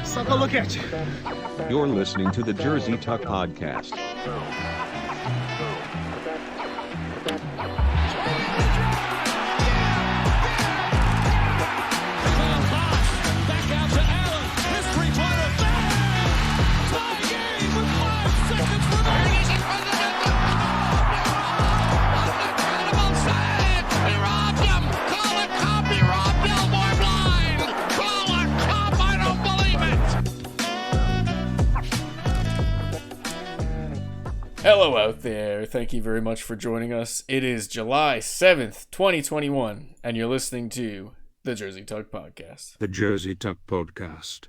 Suck a look at you. You're listening to the Jersey Tuck Podcast. Hello out there. Thank you very much for joining us. It is July 7th, 2021, and you're listening to the Jersey Tuck Podcast. The Jersey Tuck Podcast.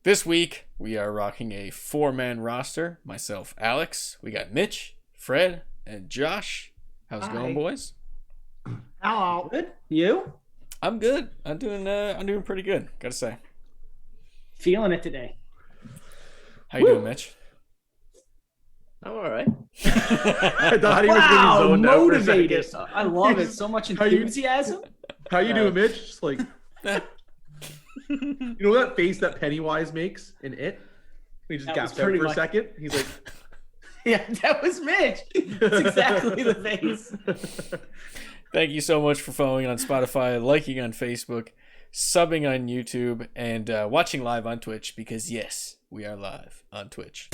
This week, we are rocking a four-man roster. Myself, Alex. We got Mitch, Fred, and Josh. How's it going, boys? Hello. Good. You? I'm good. I'm doing pretty good, gotta say. Feeling it today. How you doing, Mitch? I'm all right. I thought he was getting zoned out for a second. Motivated. I love it. So much enthusiasm. How you doing, Mitch? Just like, you know that face that Pennywise makes in It? He just That gaps was out pretty for a much- second. He's like, Yeah, that was Mitch. That's exactly the face. Thank you so much for following on Spotify, liking on Facebook, subbing on YouTube, and watching live on Twitch, because yes, we are live on Twitch.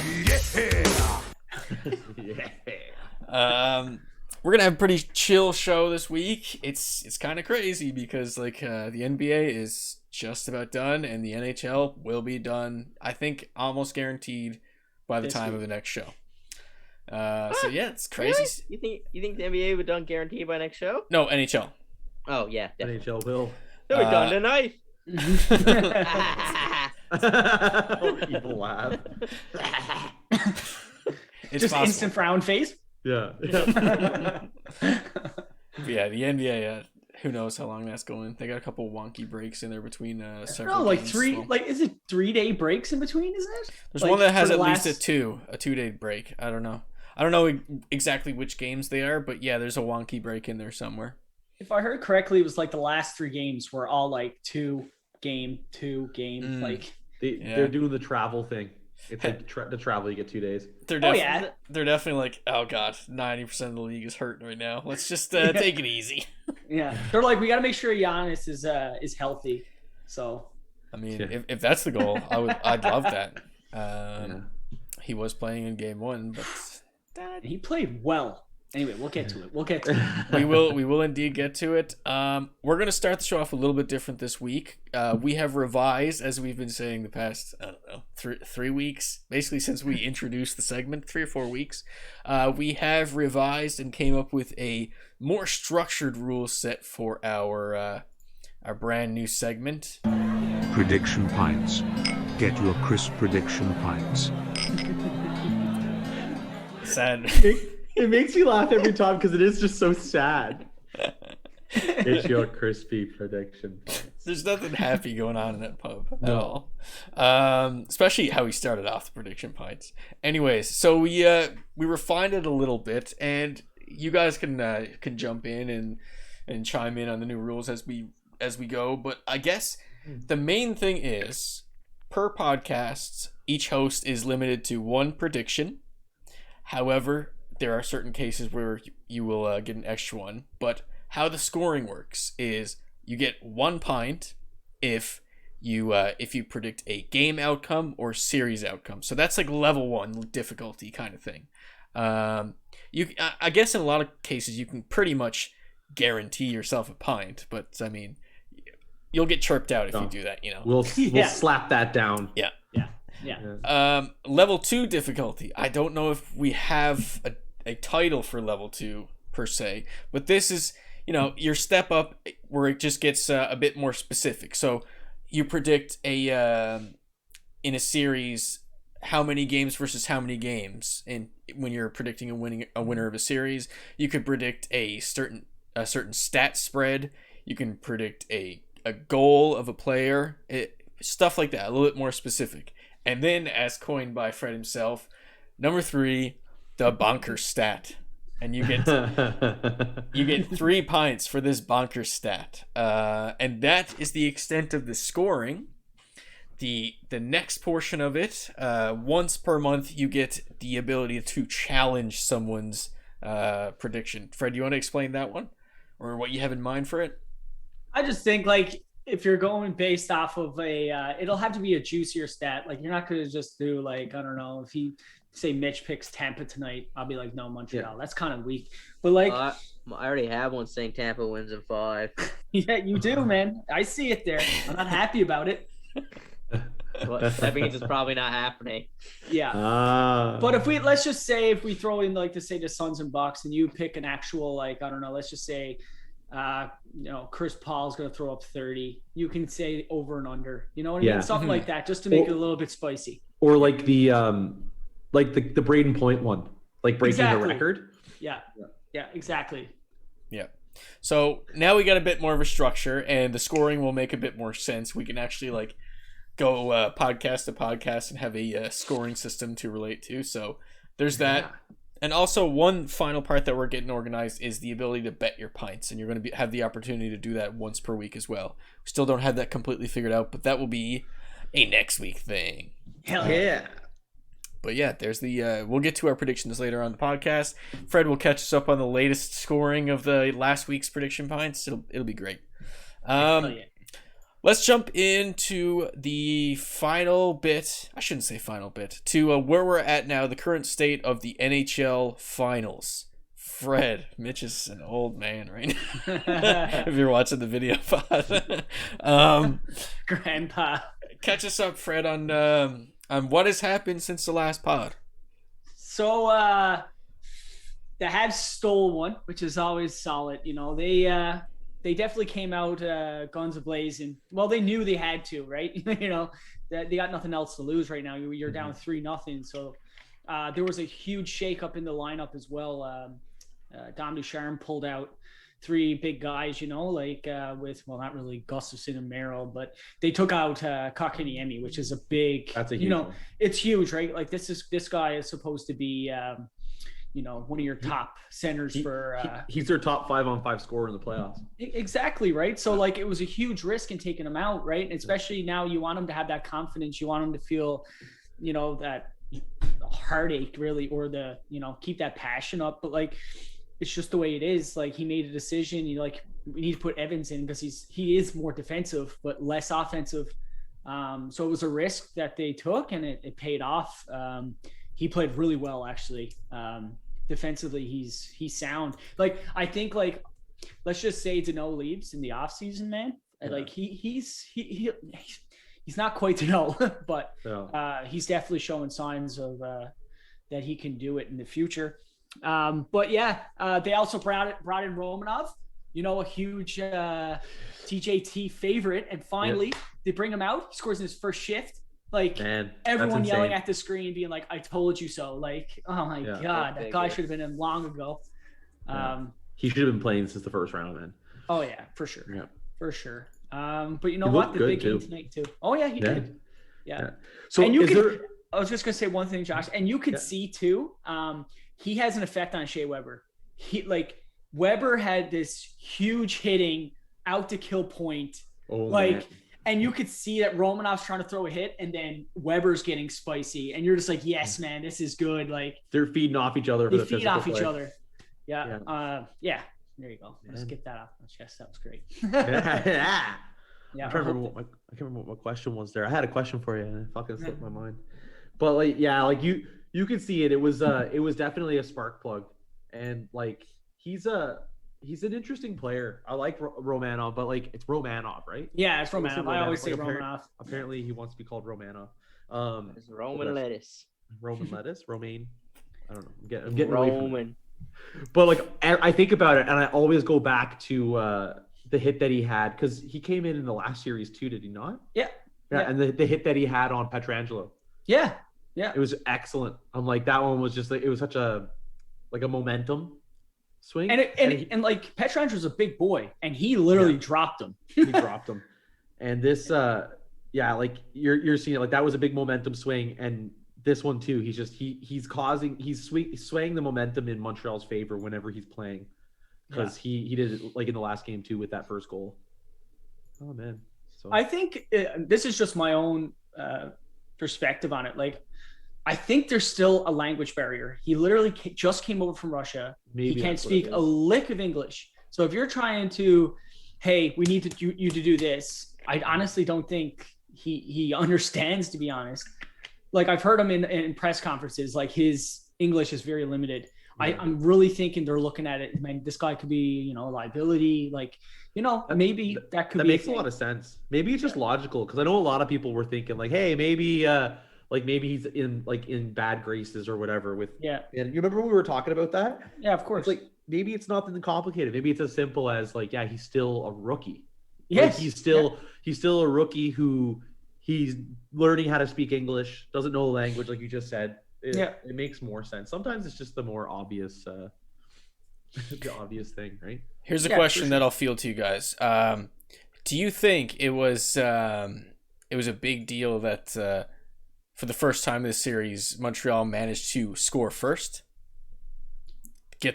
We're gonna have a pretty chill show this week. It's kind of crazy because the NBA is just about done and the NHL will be done, I think, almost guaranteed by the time of the next show. So yeah, it's crazy. Really? You think the NBA would done guaranteed by next show? No, NHL. Oh yeah, definitely. NHL will. They're done tonight. Evil laugh. It's Just possible. instant frown face. Yeah. Yeah, the NBA. Who knows how long that's going? They got a couple wonky breaks in there between several. No, like games, three. so- Like, is it 3-day breaks in between? Isn't it? There's Like, one that has for at the least last- a 2-day break. I don't know exactly which games they are, but yeah, there's a wonky break in there somewhere. If I heard correctly, it was like the last 3 games were all like 2 game. Like, They're doing the travel thing. It's like the travel, you get 2 days. They're oh definitely, yeah, they're definitely like, oh god, 90% of the league is hurting right now. Let's just take it easy. yeah. They're like, we got to make sure Giannis is healthy. So I mean, Yeah. if that's the goal, I'd love that. Yeah. He was playing in game 1, but he played well. Anyway, we'll get to it. we will indeed get to it. We're gonna start the show off a little bit different this week. We have revised, as we've been saying the past, I don't know, three weeks, basically since we introduced the segment, 3 or 4 weeks. We have revised and came up with a more structured rule set for our brand new segment. Prediction Pints. Get your crisp prediction pints. Sad. It makes me laugh every time because it is just so sad. It's your crispy prediction. There's nothing happy going on in that pub at all. Especially how he started off the prediction pints. Anyways, so we refined it a little bit, and you guys can jump in and chime in on the new rules as we go. But I guess the main thing is, per podcast, each host is limited to 1 prediction. However, there are certain cases where you will get an extra one, but how the scoring works is you get 1 pint if you predict a game outcome or series outcome. So that's like level 1 difficulty kind of thing. I guess in a lot of cases you can pretty much guarantee yourself a pint, but I mean, you'll get chirped out if you do that. We'll slap that down. Yeah. yeah. Level 2 difficulty. I don't know if we have a title for level 2 per se, but this is, your step up where it just gets a bit more specific. So you predict in a series how many games versus how many games, and when you're predicting a winner of a series, you could predict a certain stat spread. You can predict a goal of a player, stuff like that, a little bit more specific. And then, as coined by Fred himself, number 3, the bonker stat. And you get 3 pints for this bonker stat. And that is the extent of the scoring. the next portion of it, once per month, you get the ability to challenge someone's prediction. Fred, you want to explain that one, or what you have in mind for it? I just think like if you're going based off of it'll have to be a juicier stat. Like you're not going to just do like, I don't know, if he say Mitch picks Tampa tonight, I'll be like, no, Montreal. Yeah. That's kind of weak. But like, I already have one saying Tampa wins in 5. Yeah, you do, man. I see it there. I'm not happy about it. Well, that means it's probably not happening. Yeah. But let's just say if we throw in like to say the Suns and Bucks, and you pick an actual like, I don't know, let's just say Chris Paul's going to throw up 30. You can say over and under. You know what I mean? Something like that, just to make it a little bit spicy. Or like the Braden Point one, like breaking the record. Yeah, exactly. Yeah. So now we got a bit more of a structure, and the scoring will make a bit more sense. We can actually like go podcast to podcast and have a scoring system to relate to. So there's that. Yeah. And also one final part that we're getting organized is the ability to bet your pints, and you're going to have the opportunity to do that once per week as well. We still don't have that completely figured out, but that will be a next week thing. Hell yeah. But yeah, there's the we'll get to our predictions later on the podcast. Fred will catch us up on the latest scoring of the last week's prediction pints. It'll be great. Let's jump into the final bit. I shouldn't say final bit. To where we're at now, the current state of the NHL Finals. Fred, Mitch is an old man right now. If you're watching the video pod. Grandpa. Catch us up, Fred, on what has happened since the last pod. So the Habs stole one, which is always solid. You know, they definitely came out guns a-blazing. Well, they knew they had to, right? You know, they got nothing else to lose right now. You're down 3-0. So there was a huge shakeup in the lineup as well. Dom Ducharme pulled out 3 big guys, you know, like with, well, not really Gustafsson and Merrill, but they took out Kotkaniemi, which is a big, that's a huge, you know, one. It's huge, right? Like this guy is supposed to be, you know, one of your top centers he's their top 5-on-5 scorer in the playoffs. Exactly, right? So like it was a huge risk in taking him out, right? And especially now you want him to have that confidence. You want him to feel, you know, that heartache really, or the, you know, keep that passion up. But like, it's just the way it is. Like he made a decision. We need to put Evans in because he is more defensive, but less offensive. So it was a risk that they took, and it paid off. He played really well, actually. Defensively, he's sound. Like I think, like let's just say Dano leaves in the offseason, man. Yeah. Like he's not quite Dano, but he's definitely showing signs of that he can do it in the future. But yeah, they also brought in Romanov, you know, a huge TJT favorite, and finally they bring him out. He scores in his first shift. Like, man, everyone yelling at the screen, being like, "I told you so!" Like, oh my god, that guy should have been in long ago. He should have been playing since the first round, man. Oh yeah, for sure. Yeah, for sure. But you know what? The big game tonight too. Oh yeah, he did. Yeah. So and I was just gonna say one thing, Josh, and you could see too. He has an effect on Shea Weber. Weber had this huge hitting out to kill point. Oh, man. And you could see that Romanov's trying to throw a hit, and then Weber's getting spicy, and you're just like, yes, man, this is good. Like they're feeding off each other. They feed off each other. Yeah. Yeah. There you go. Let's get that off my chest. That was great. Yeah. I can't remember what my question was there. I had a question for you, and it fucking slipped my mind. But like, yeah, like you could see it. It was definitely a spark plug, and like he's an interesting player. I like Romanov, but like it's Romanov, right? Yeah, it's Romanov. I always say Romanov. Apparently, he wants to be called Romanov. It's Roman lettuce. Roman lettuce. Romaine. I don't know. I'm getting Roman. away from it. But like I think about it, and I always go back to the hit that he had, because he came in the last series too, did he not? Yeah. And the hit that he had on Pietrangelo. Yeah. It was excellent. I'm like, that one was just like, it was such a momentum swing. And like Pietrangelo's a big boy, and he literally dropped him. He dropped him. And this like you're seeing it, like that was a big momentum swing, and this one too, he's swaying the momentum in Montreal's favor whenever he's playing, because he did it like in the last game too with that first goal. Oh man. So I think this is just my own perspective on it. Like, I think there's still a language barrier. He literally just came over from Russia. Maybe he can't speak a lick of English. So if you're trying to, hey, we need you to do this, I honestly don't think he understands, to be honest. Like, I've heard him in press conferences, like his English is very limited. I'm really thinking they're looking at it. Man, this guy could be, a liability. Like, maybe that could be. That makes a lot of sense. Maybe it's just logical, because I know a lot of people were thinking like, hey, maybe he's in bad graces or whatever with. Yeah. And you remember when we were talking about that? Yeah, of course. It's like, maybe it's nothing complicated. Maybe it's as simple as like, yeah, he's still a rookie. Yes. Like, he's still a rookie who he's learning how to speak English, doesn't know the language, like you just said. It makes more sense. Sometimes it's just the more obvious, the obvious thing, right? Here's a question that I'll field to you guys. Do you think it was a big deal that for the first time in this series, Montreal managed to score first?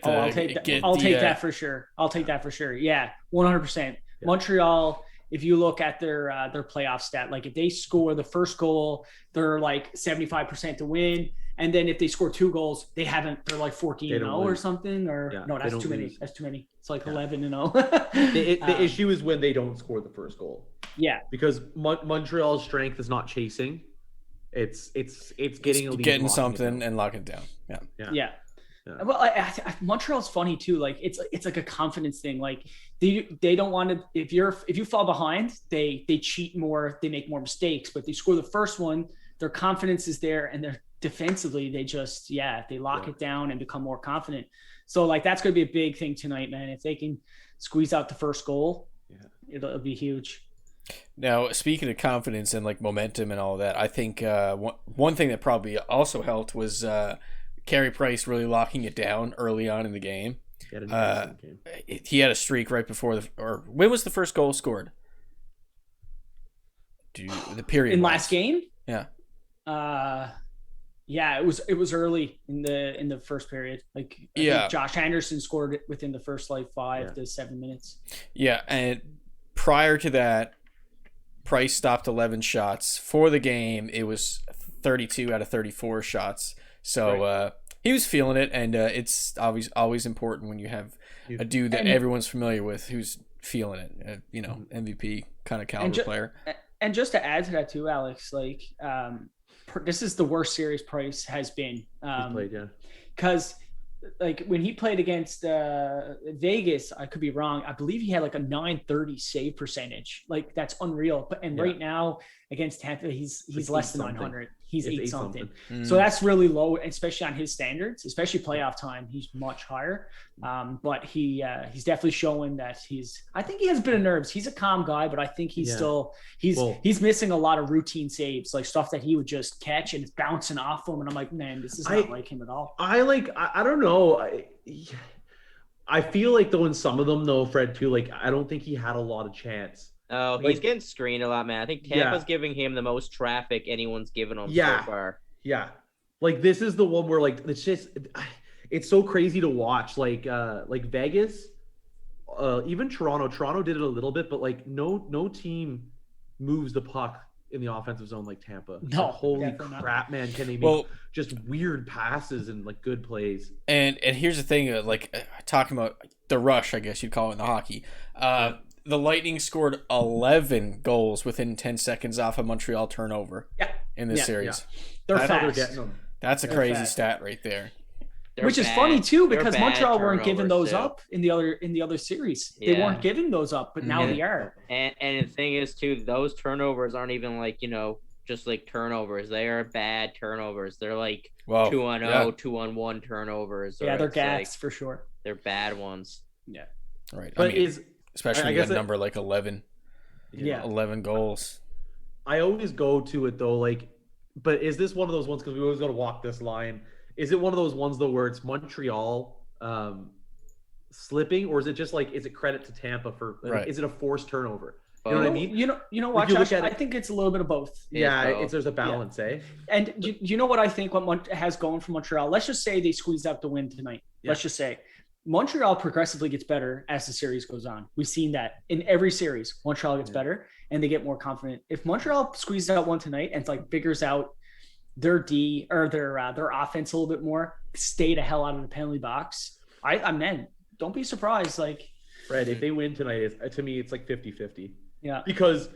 I'll take that for sure. I'll take that for sure. Yeah, 100%. Montreal. If you look at their playoff stat, like if they score the first goal, they're like 75% to win. And then if they score 2 goals, they're like 14-0 or something, or no, that's too many. That's too many. It's like 11-0. The issue is when they don't score the first goal. Yeah. Because Montreal's strength is not chasing. It's getting a lead, getting something and locking it down. Yeah. Yeah. Well, Montreal's funny too. Like it's like a confidence thing. Like they don't want to. If you fall behind, they cheat more. They make more mistakes. But they score the first one, their confidence is there, and they're defensively they just they lock it down and become more confident. So like that's going to be a big thing tonight, man. If they can squeeze out the first goal, it'll be huge. Now, speaking of confidence and like momentum and all that, I think one thing that probably also helped was Carey Price really locking it down early on in the game. He had a streak right before when was the first goal scored? The period in last game? Yeah. Yeah, it was early in the first period. Like I think Josh Anderson scored it within the first 5 to 7 minutes. Yeah, and prior to that, Price stopped 11 shots. For the game, it was 32 out of 34 shots. So he was feeling it, and it's always important when you have a dude that everyone's familiar with who's feeling it. MVP kind of caliber player. And just to add to that too, Alex, like this is the worst series Price has been. He's played, because like when he played against Vegas, I could be wrong. I believe he had like a .930 save percentage. Like that's unreal. But right now against Tampa, he's less than 900. He's 8 something. So that's really low, especially on his standards. Especially playoff time, he's much higher. But he's definitely showing that I think he has a bit of nerves. He's a calm guy, but I think he's he's missing a lot of routine saves, like stuff that he would just catch and it's bouncing off him. And I'm like, man, this is not like him at all. I don't know. I feel like though in some of them though, Fred too, like I don't think he had a lot of chance. Oh, he's getting screened a lot, man. I think Tampa's giving him the most traffic anyone's given him so far. Yeah. Like this is the one where like it's so crazy to watch. Like Vegas, even Toronto did it a little bit, but like no team moves the puck in the offensive zone like Tampa. No, like, holy crap, man! Can they make just weird passes and like good plays? And here's the thing, talking about the rush, I guess you'd call it in the hockey. The Lightning scored 11 goals within 10 seconds off a Montreal turnover in this series. They're fast. They're getting them. That's a crazy stat right there. Which is funny too, because Montreal weren't giving those up in the other series. They weren't giving those up, but now they are. And the thing is too, those turnovers aren't even like just like turnovers. They are bad turnovers. They're like 2-on-0, 2-on-1 turnovers. Yeah, they're gas for sure. They're bad ones. Yeah, right. But especially when you got a number like 11. 11 goals. I always go to it though, like, but is this one of those ones, because we always got to walk this line, is it one of those ones though where it's Montreal slipping, or is it just like, is it credit to Tampa for is it a forced turnover? You know what I mean? You know what, Josh? I think it's a little bit of both. There's a balance, eh? And you know what I think what has going for Montreal? Let's just say they squeezed out the win tonight. Let's just say Montreal progressively gets better as the series goes on. We've seen that in every series. Montreal gets better. and they get more confident. If Montreal squeezes out one tonight and like figures out their D or their offense a little bit more, stay the hell out of the penalty box. I'm in. Don't be surprised. Like Fred, if they win tonight, to me it's like 50-50. Yeah. Because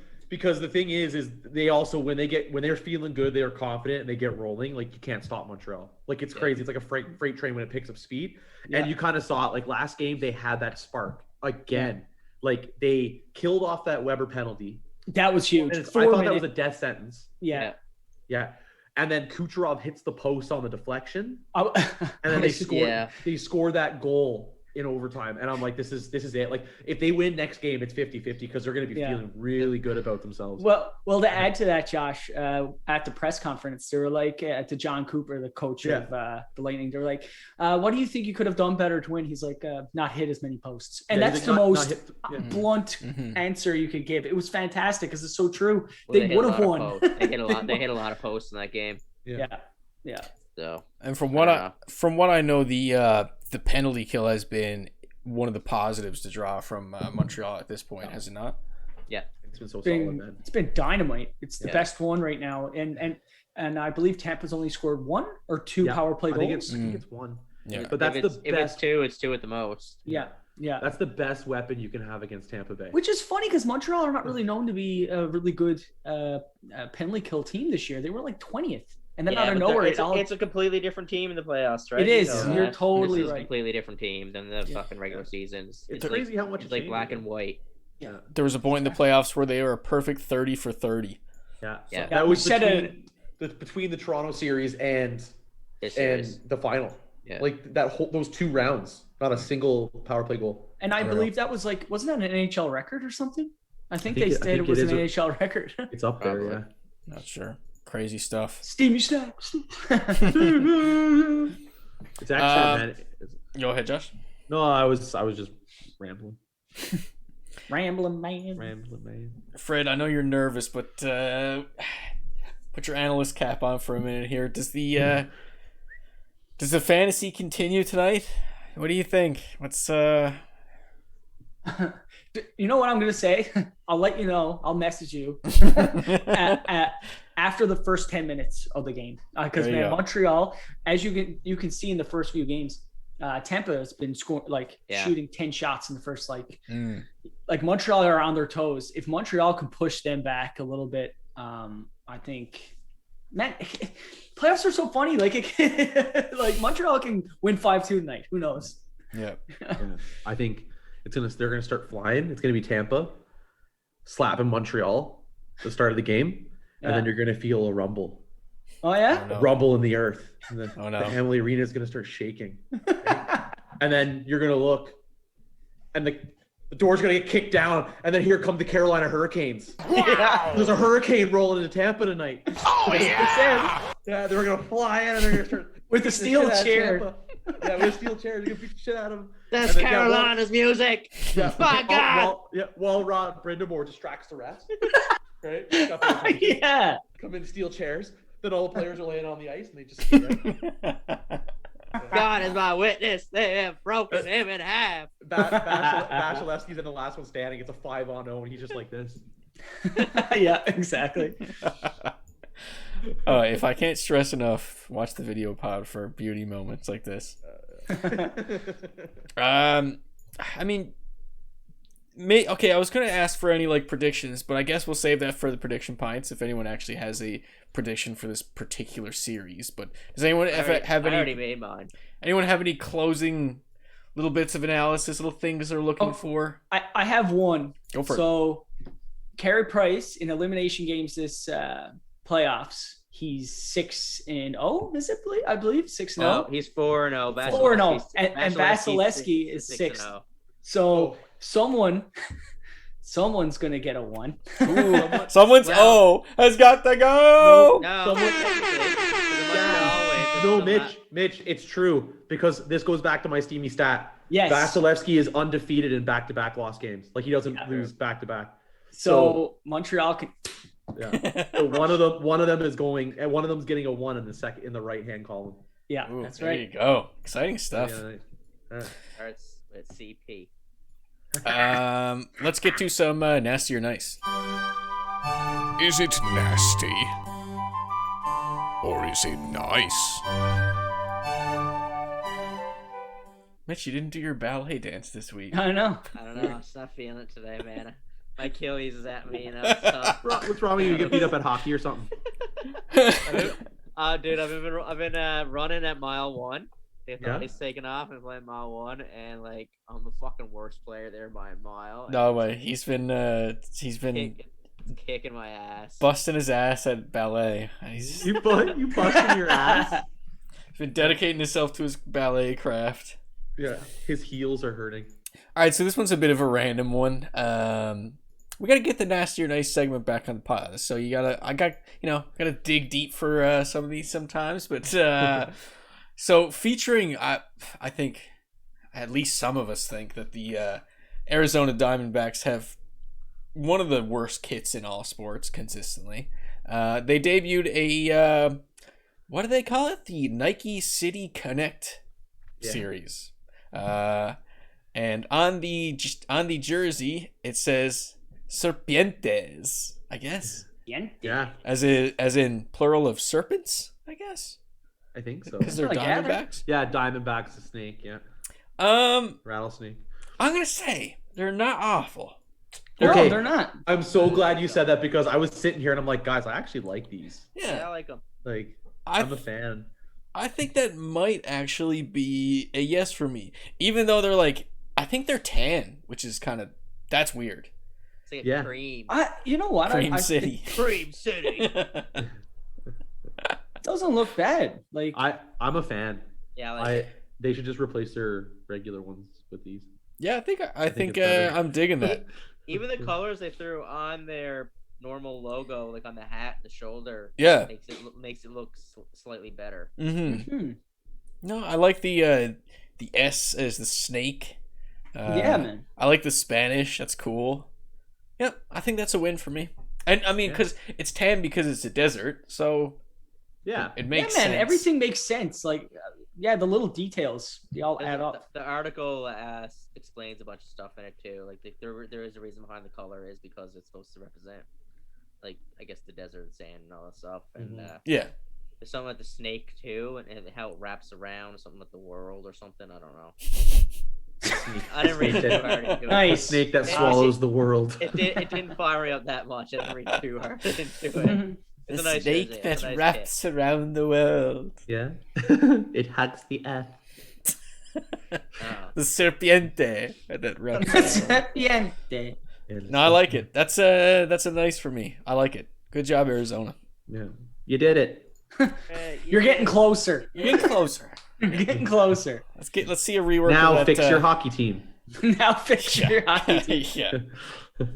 the thing is they also when they're feeling good, they're confident and they get rolling. Like you can't stop Montreal. Like it's crazy. It's like a freight train when it picks up speed. Yeah. And you kind of saw it. Like last game, they had that spark again. Yeah. Like they killed off that Weber penalty. That was huge. I thought that was a death sentence. Yeah. And then Kucherov hits the post on the deflection. And then they score that goal in overtime. And I'm like, this is it. Like if they win next game, it's 50-50 because they're going to be feeling really good about themselves. Well, to add to that, Josh, at the press conference, they were like to John Cooper, the coach of the Lightning, they're like, what do you think you could have done better to win? He's like, not hit as many posts. And that's the most blunt answer you could give. It was fantastic because it's so true. Well, they would have won. They hit a lot of posts in that game. Yeah. So, and from what I know, the penalty kill has been one of the positives to draw from Montreal at this point, has it not? Yeah, it's been solid, man. It's been dynamite. It's the best one right now, and I believe Tampa's only scored 1 or 2 power play goals. I think it's 1. Yeah, but that's if it's 2, it's 2 at the most. Yeah. That's the best weapon you can have against Tampa Bay. Which is funny because Montreal are not really known to be a really good penalty kill team this year. They were like 20th. And then out of nowhere, it's a completely different team in the playoffs, right? It is. You're totally right. It's a completely different team than the fucking regular seasons. It's crazy how much it's like black and white. Yeah. There was a point in the playoffs where they were a perfect 30 for 30. Yeah. So that was between the Toronto series and the final. Yeah. Like those 2 rounds, not a single power play goal. And I believe that was like, wasn't that an NHL record or something? I think they said it was an NHL record. It's up there, yeah. Not sure. Crazy stuff. Steamy stats. It's actually, man. Go ahead, Josh. No, I was just rambling. Rambling man. Fred, I know you're nervous, but put your analyst cap on for a minute here. Does the fantasy continue tonight? What do you think? What's You know what I'm gonna say? I'll let you know. I'll message you after the first 10 minutes of the game, because Montreal, as you can see in the first few games, Tampa has been shooting 10 shots in the first like Montreal are on their toes. If Montreal can push them back a little bit, I think, man, playoffs are so funny. Like like Montreal can win 5-2 tonight. Who knows? Yeah, I think. They're gonna start flying. It's gonna be Tampa slapping Montreal at the start of the game, and then you're gonna feel a rumble. Oh yeah, a rumble in the earth. And the Amalie Arena is gonna start shaking, right? And then you're gonna look, and the door's gonna get kicked down, and then here come the Carolina Hurricanes. Wow. There's a hurricane rolling into Tampa tonight. Oh yeah, they're gonna fly in, and they're gonna start with a steel chair. Yeah, with a steel chair, you're gonna beat the shit out of them. That's Carolina's music. My God. While Rod Brindamore distracts the rest. Right? Yeah. Come in steel chairs. Then all the players are laying on the ice and they just sit there. God is my witness. They have broken him in half. Vasilevsky's in the last one standing. It's a 5-on-0 and he's just like this. Yeah, exactly. If I can't stress enough, watch the video pod for beauty moments like this. I mean, I was going to ask for any like predictions, but I guess we'll save that for the prediction pints if anyone actually has a prediction for this particular series. But does anyone have any? I already made mine. Anyone have any closing little bits of analysis, little things they're looking for? I have one. Go for it. So, Carey Price in elimination games this playoffs. He's 6-0. Is it? I believe 6-0. No, he's 4-0. 4-0, and Vasilevsky is 6th. So someone's gonna get a 1. Ooh, someone's has got to go. No, Mitch, it's true because this goes back to my steamy stat. Yes, Vasilevsky is undefeated in back-to-back loss games. Like he doesn't lose back-to-back. So Montreal can. Yeah. So one of them is going, and one of them's getting a 1 in the right-hand column. Yeah, ooh, that's right. There you go. Exciting stuff. Starts with CP. Let's get to some nasty or nice. Is it nasty? Or is it nice? Mitch, you didn't do your ballet dance this week. I know. I don't know. I'm just not feeling it today, man. My Achilles is at me, What's wrong with you? You get beat up at hockey or something? Dude, I've been running at mile 1. The lights taken off and playing mile 1, and like I'm the fucking worst player there by a mile. No way. He's been kicking my ass, busting his ass at ballet. You busting your ass. He's been dedicating himself to his ballet craft. Yeah, his heels are hurting. All right, so this one's a bit of a random one. We gotta get the nasty or nice segment back on the pod. So gotta dig deep for some of these sometimes. But so featuring, I think, at least some of us think that the Arizona Diamondbacks have one of the worst kits in all sports consistently. They debuted a what do they call it? The Nike City Connect series. And on the jersey it says Serpientes, I guess. Yeah. As in plural of serpents, I guess. I think so. Because they're Diamondbacks. Yeah, Diamondbacks, a snake. Yeah. Rattlesnake. I'm gonna say they're not awful. They're not. I'm so glad you said that because I was sitting here and I'm like, guys, I actually like these. Yeah, I like them. Like, I'm a fan. I think that might actually be a yes for me, even though they're like, I think they're tan, which is that's weird. It's like cream. You know what? Cream City. Cream City. Doesn't look bad. Like I'm a fan. Yeah, they should just replace their regular ones with these. Yeah, I think I'm digging that. Even the colors they threw on their normal logo, like on the hat, the shoulder, makes it look slightly better. Mm-hmm. No, I like the S as the snake. Yeah, man. I like the Spanish. That's cool. Yep, I think that's a win for me. And I mean, because it's tan because it's a desert, so it makes sense. Everything makes sense. Like, the little details they all add up. The article explains a bunch of stuff in it too. Like there is a reason behind the color is because it's supposed to represent, like, I guess the desert, sand, and all that stuff. And there's something with the snake too, and how it wraps around, something with the world or something. I don't know. I didn't read too hard into it. Nice. Snake that swallows the world. It didn't fire me up that much. I didn't read too hard into it. The It's a nice snake jersey. that It's a nice wraps kit. around the world. Yeah. It hugs the earth. The serpiente that wraps around. Serpiente. No, I like it. That's a nice for me. I like it. Good job, Arizona. Yeah. You did it. You're getting closer. You're getting closer. You're getting closer. Let's see a rework. Now of that, fix your hockey team. Now fix your hockey team. Yeah.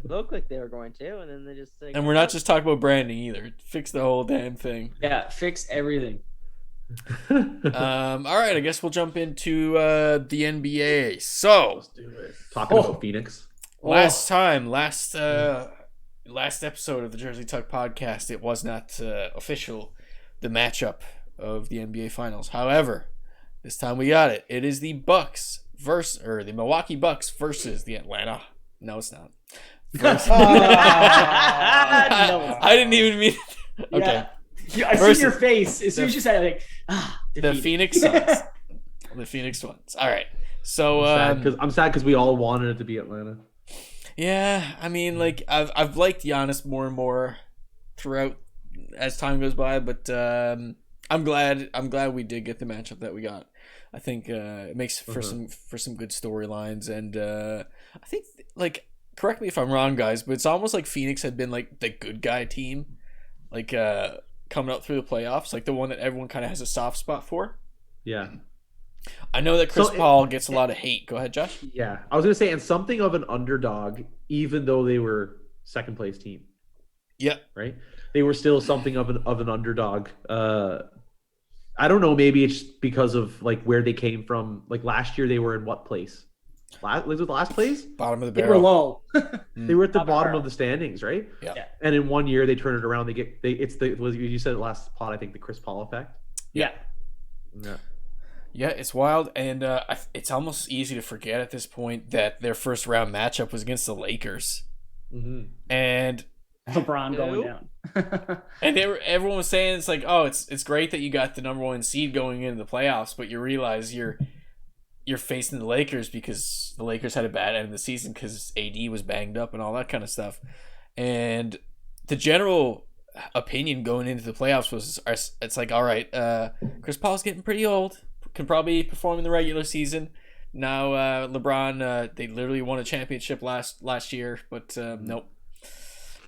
Looked like they were going to, and then they just. And we're not just talking about branding either. Fix the whole damn thing. Yeah, fix everything. All right, I guess we'll jump into the NBA. So Let's do it. Talking about Phoenix. last episode of the Jersey Tuck podcast, it was not official, the matchup of the NBA Finals. However, this time we got it. It is the the Milwaukee Bucks versus the Atlanta. No, it's not. I didn't even mean. Okay. Yeah, I see your face as soon as you said it, like, the Phoenix Suns. The Phoenix Suns. All right. So I'm sad because we all wanted it to be Atlanta. Yeah, I mean, like I've liked Giannis more and more throughout as time goes by, but I'm glad we did get the matchup that we got. I think it makes for some good storylines, and I think, like, correct me if I'm wrong, guys, but it's almost like Phoenix had been like the good guy team, like coming up through the playoffs, like the one that everyone kind of has a soft spot for. Yeah. I know that Chris Paul gets a lot of hate. Go ahead, Josh. Yeah, I was gonna say, and something of an underdog, even though they were second place team. Yeah. Right. They were still something of an underdog. I don't know. Maybe it's because of like where they came from. Like last year, they were in what place? Was it last place? Bottom of the they barrel. were low. They were at the bottom of the standings, right? Yeah. And in 1 year, they turn it around. You said it last pod, I think, the Chris Paul effect. Yeah. Yeah. Yeah, it's wild, and it's almost easy to forget at this point that their first round matchup was against the Lakers, and LeBron going down. And everyone was saying it's like, oh, it's great that you got the number 1 seed going into the playoffs, but you realize you're facing the Lakers because the Lakers had a bad end of the season because AD was banged up and all that kind of stuff, and the general opinion going into the playoffs was it's like, all right, Chris Paul's getting pretty old, can probably perform in the regular season. Now LeBron, they literally won a championship last year, but nope,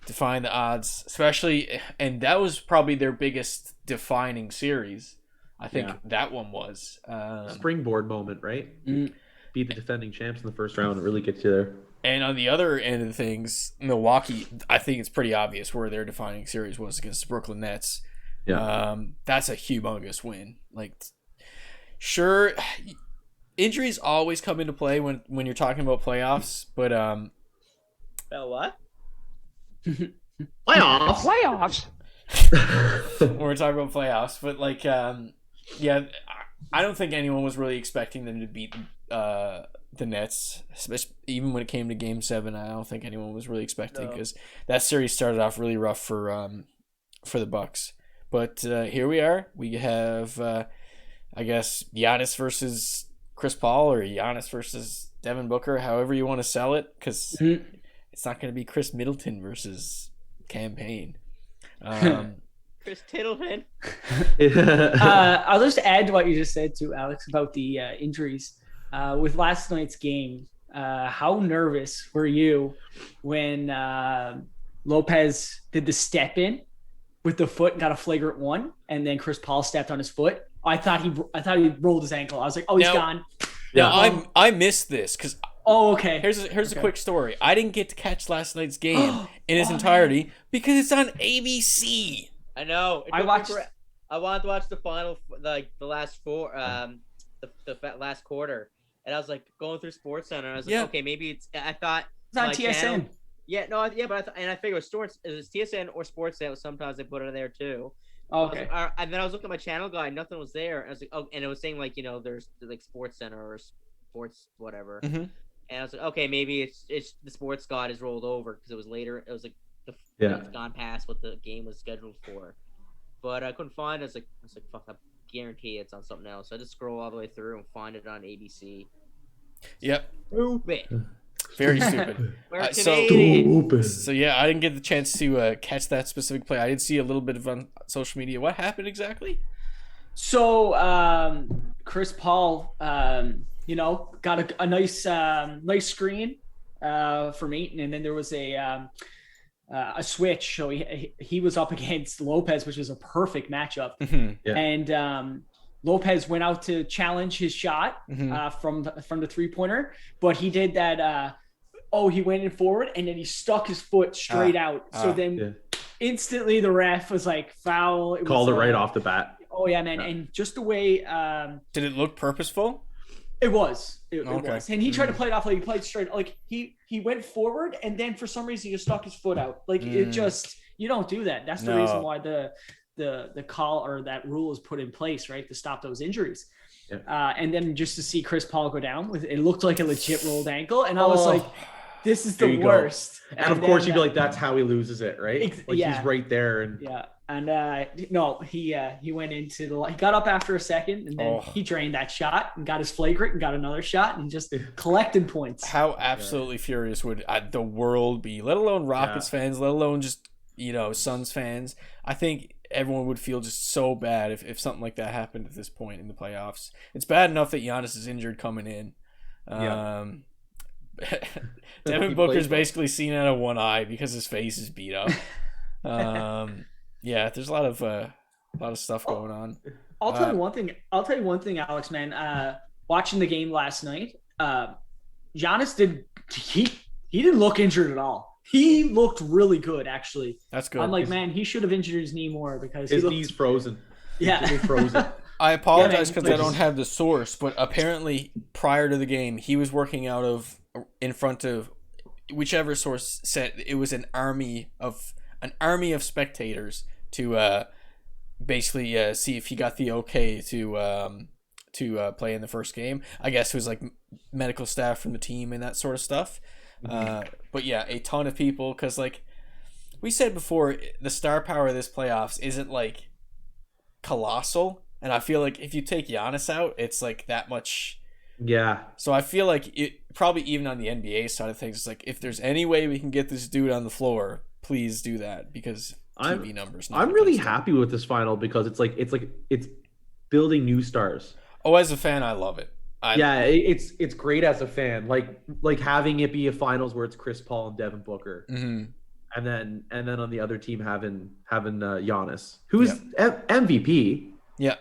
defying the odds, especially, and that was probably their biggest defining series. I think that one was springboard moment, right? Beat the defending champs in the first round and really get you there. And on the other end of things, Milwaukee, I think it's pretty obvious where their defining series was against the Brooklyn Nets. Yeah, that's a humongous win. Like, sure, injuries always come into play when you're talking about playoffs, but what? Playoffs. When we're talking about playoffs, but like, yeah, I don't think anyone was really expecting them to beat the Nets, especially even when it came to Game 7. I don't think anyone was really expecting, because that series started off really rough for the Bucks. But here we are. We have, I guess, Giannis versus Chris Paul, or Giannis versus Devin Booker, however you want to sell it, because it's not going to be Chris Middleton versus Campaign. Chris Tittleton. I'll just add to what you just said to Alex about the injuries. With last night's game, how nervous were you when Lopez did the step in with the foot and got a flagrant 1, and then Chris Paul stepped on his foot? I thought he rolled his ankle. I was like, oh, he's gone. Yeah, I missed this because. Oh, okay. Here's a quick story. I didn't get to catch last night's game in its entirety because it's on ABC. I know. I wanted to watch the final, the last 4, the last quarter, and I was like going through SportsCenter. I was like, okay, maybe it's. I thought it's on TSN. Channel, but I figured it was TSN or Sportsnet. Sometimes they put it in there too. Oh, okay. And then I was looking at my channel guide, nothing was there. And I was like, oh, and it was saying like, there's like SportsCenter or Sports whatever. Mm-hmm. And I was like, okay, maybe it's the sports god is rolled over because it was later. It was like it's gone past what the game was scheduled for. But I couldn't find it. I was like, fuck, I guarantee it's on something else. So I just scroll all the way through and find it on ABC. Yep. Stupid. Very stupid. So yeah, I didn't get the chance to catch that specific play. I did see a little bit of on social media. What happened exactly? So Chris Paul, got a nice screen from Ayton, and then there was a switch. So he was up against Lopez, which was a perfect matchup. And Lopez went out to challenge his shot from the 3-pointer, but he did that. He went in forward, and then he stuck his foot straight out. So then instantly the ref was like, foul. Called it right off the bat. Oh yeah, man. And just the way did it look purposeful? It was. It was. And he tried to play it off like he played straight. Like he went forward, and then for some reason he just stuck his foot out. Like it just, you don't do that. That's the reason why the call or that rule is put in place, right, to stop those injuries. And then just to see Chris Paul go down with it looked like a legit rolled ankle, and I was like, this is the worst. And of course you'd be like, that's how he loses it, right? He's right there. And no, he went into he got up after a second, and then he drained that shot and got his flagrant and got another shot and just collected points. How absolutely furious would the world be, let alone Rockets fans, let alone just Suns fans. I think everyone would feel just so bad if something like that happened at this point in the playoffs. It's bad enough that Giannis is injured coming in. Devin Booker's basically seen out of one eye because his face is beat up. There's a lot of stuff going on. I'll tell you one thing, Alex, man. Watching the game last night, Giannis didn't look injured at all. He looked really good, actually. That's good. I'm like, man, he should have injured his knee more because his knee's frozen. Yeah, frozen. I apologize because I don't have the source, but apparently prior to the game, he was working in front of whichever source said it was an army of spectators to basically see if he got the okay to to play in the first game. I guess it was like medical staff from the team and that sort of stuff. But yeah, a ton of people, because like we said before, the star power of this playoffs isn't like colossal, and I feel like if you take Giannis out, it's like that much. Yeah. So I feel like it probably even on the NBA side of things, it's like if there's any way we can get this dude on the floor, please do that, because TV numbers. I'm really happy with this final because it's building new stars. Oh, as a fan, I love it. It's great as a fan. Like having it be a finals where it's Chris Paul and Devin Booker, and then on the other team having Giannis, who's MVP. Yeah,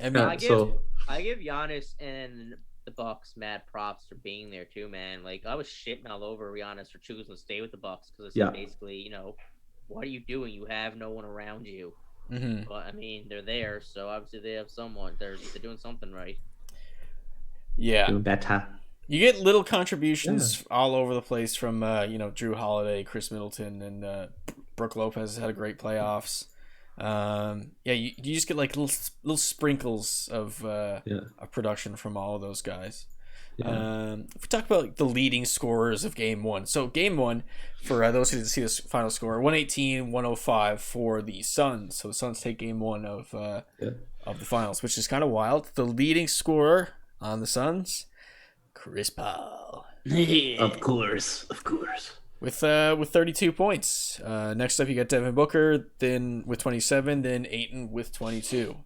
I give Giannis and the Bucks mad props for being there too, man. Like I was shitting all over Giannis for choosing to stay with the Bucks because it's basically, what are you doing? You have no one around you. But I mean, they're there, so obviously they have someone. They're doing something right. Yeah, doing better. You get little contributions all over the place from Drew Holiday, Chris Middleton, and Brook Lopez has had a great playoffs. You just get like little sprinkles of production from all of those guys. If we talk about like, the leading scorers of Game 1. So Game 1, for those who didn't see this final score, 118-105 for the Suns. So the Suns take Game 1 of the finals, which is kind of wild. The leading scorer on the Suns, Chris Paul. Of course. With 32 points. Next up, you got Devin Booker, then with 27, then Ayton with 22.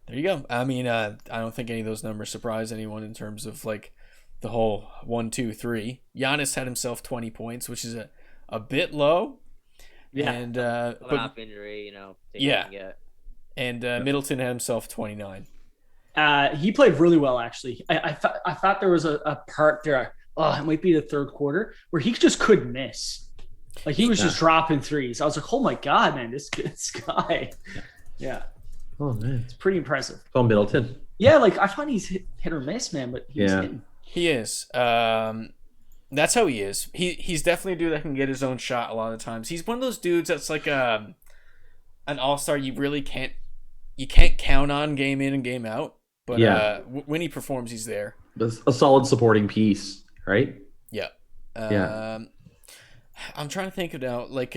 There you go. I mean, I don't think any of those numbers surprise anyone in terms of like the whole 1, 2, 3. Giannis had himself 20 points, which is a bit low. Yeah. And off injury, And Middleton had himself 29. He played really well, actually. I thought there was a part there. It might be the third quarter where he just couldn't miss. Like he was just dropping threes. I was like, oh my God, man, this guy. Yeah. Oh man, it's pretty impressive. Oh, Middleton. Yeah, like I thought he's hit or miss, man, but he's hitting. He is. That's how he is. He's definitely a dude that can get his own shot a lot of times. He's one of those dudes that's like an all-star you really can't count on game in and game out. But when he performs, he's there. A solid supporting piece, right? Yeah. I'm trying to think of now. Like,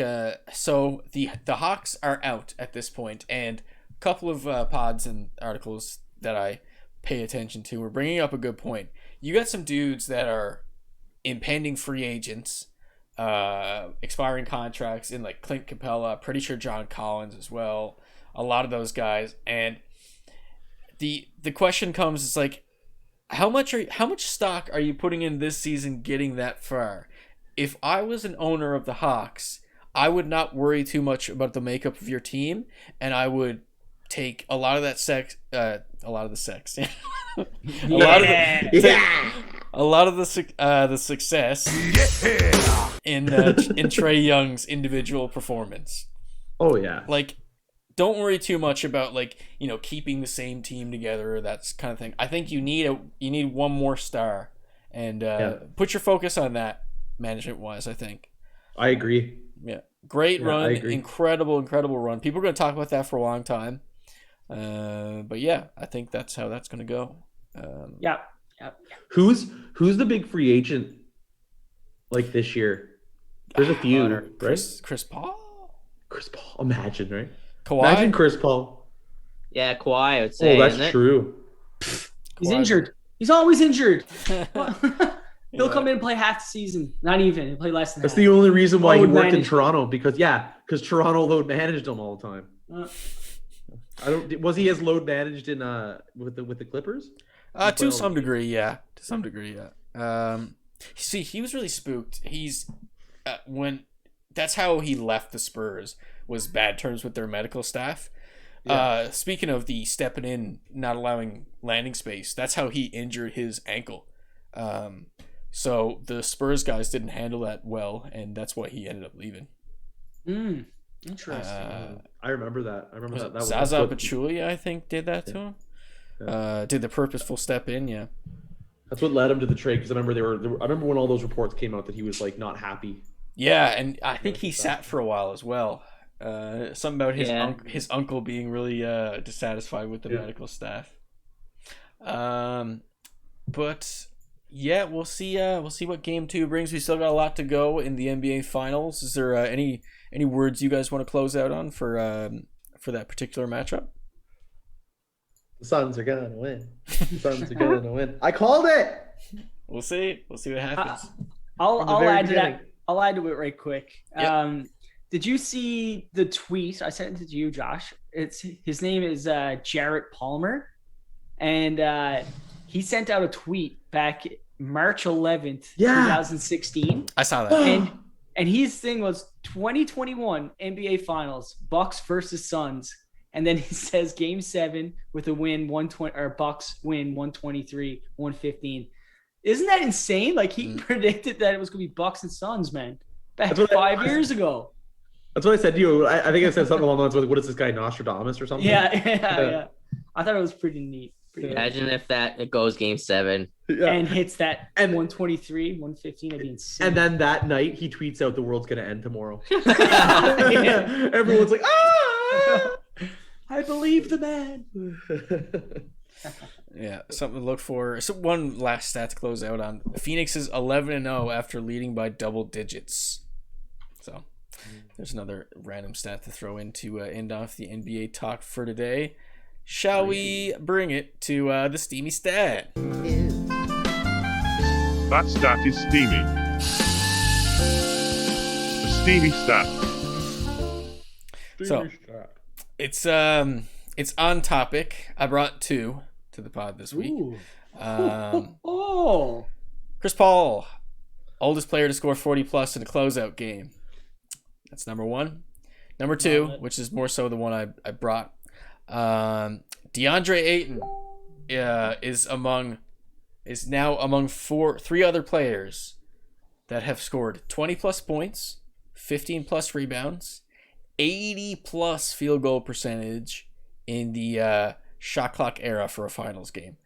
so the Hawks are out at this point, and a couple of pods and articles that I pay attention to are bringing up a good point. You got some dudes that are impending free agents, expiring contracts in like Clint Capella, pretty sure John Collins as well. A lot of those guys, and the question comes, it's like, how much stock are you putting in this season getting that far? If I was an owner of the Hawks, I would not worry too much about the makeup of your team, and I would take a lot of that the success in Trae Young's individual performance. Oh yeah. Like, don't worry too much about like, keeping the same team together or that kind of thing. I think you need one more star, and put your focus on that management wise. I think. I agree. Yeah, great run, incredible run. People are going to talk about that for a long time. But yeah, I think that's how that's going to go. Yeah. Who's the big free agent like this year? There's a few, right? Chris Paul. Imagine, right? Kawhi? Imagine Chris Paul. Yeah, Kawhi, I would say. Oh, that's true. He's injured. He's always injured. He'll come in and play half the season. Not even. He'll play less than That's half. the only reason why he worked in Toronto, because Toronto load managed him all the time. Was he as load managed in with the Clippers? To some degree, yeah. See, he was really spooked. He's that's how he left the Spurs, was bad terms with their medical staff. Yeah. Speaking of the stepping in, not allowing landing space, that's how he injured his ankle. So the Spurs guys didn't handle that well, and that's why he ended up leaving. Interesting. I remember that. That was Zaza Pachulia, I think, did that to him. Yeah. Did the purposeful step in, yeah. That's what led him to the trade, because I remember when all those reports came out that he was like not happy. Yeah, and I think he sat for a while as well. Something about his uncle being really dissatisfied with the medical staff. But yeah, we'll see what game 2 brings. We still got a lot to go in the NBA Finals. Is there any words you guys want to close out on for that particular matchup? The Suns are gonna win. The Suns are gonna win. I called it. We'll see. We'll see what happens. I'll add to that. I'll add to it right quick. Yep. Did you see the tweet? I sent it to you, Josh. His name is Jarrett Palmer, and he sent out a tweet back March 11th, 2016. I saw that. And his thing was 2021 NBA Finals, Bucks versus Suns. And then he says Game 7 with a win, 120, or Bucks win 123-115. Isn't that insane? Like, he predicted that it was going to be Bucks and Suns, man, back 5 years ago. That's what I said to you. I think I said something along the lines of, what is this guy, Nostradamus or something? Yeah. I thought it was pretty neat. Imagine if it goes Game 7 and hits that 123, 115. That'd be insane. And then that night he tweets out the world's gonna end tomorrow. Everyone's like, I believe the man. Yeah, something to look for. So one last stat to close out on. Phoenix is 11-0 after leading by double digits. So there's another random stat to throw in to end off the NBA talk for today. Shall we bring it to the steamy stat? That stat is steamy. The steamy stat. So it's on topic. I brought 2 to the pod this week. Chris Paul, oldest player to score 40 plus in a closeout game. That's number 1. Number 2, which is more so the one I brought. DeAndre Ayton is now among 3 other players that have scored 20 plus points, 15 plus rebounds, 80 plus field goal percentage in the shot clock era for a finals game.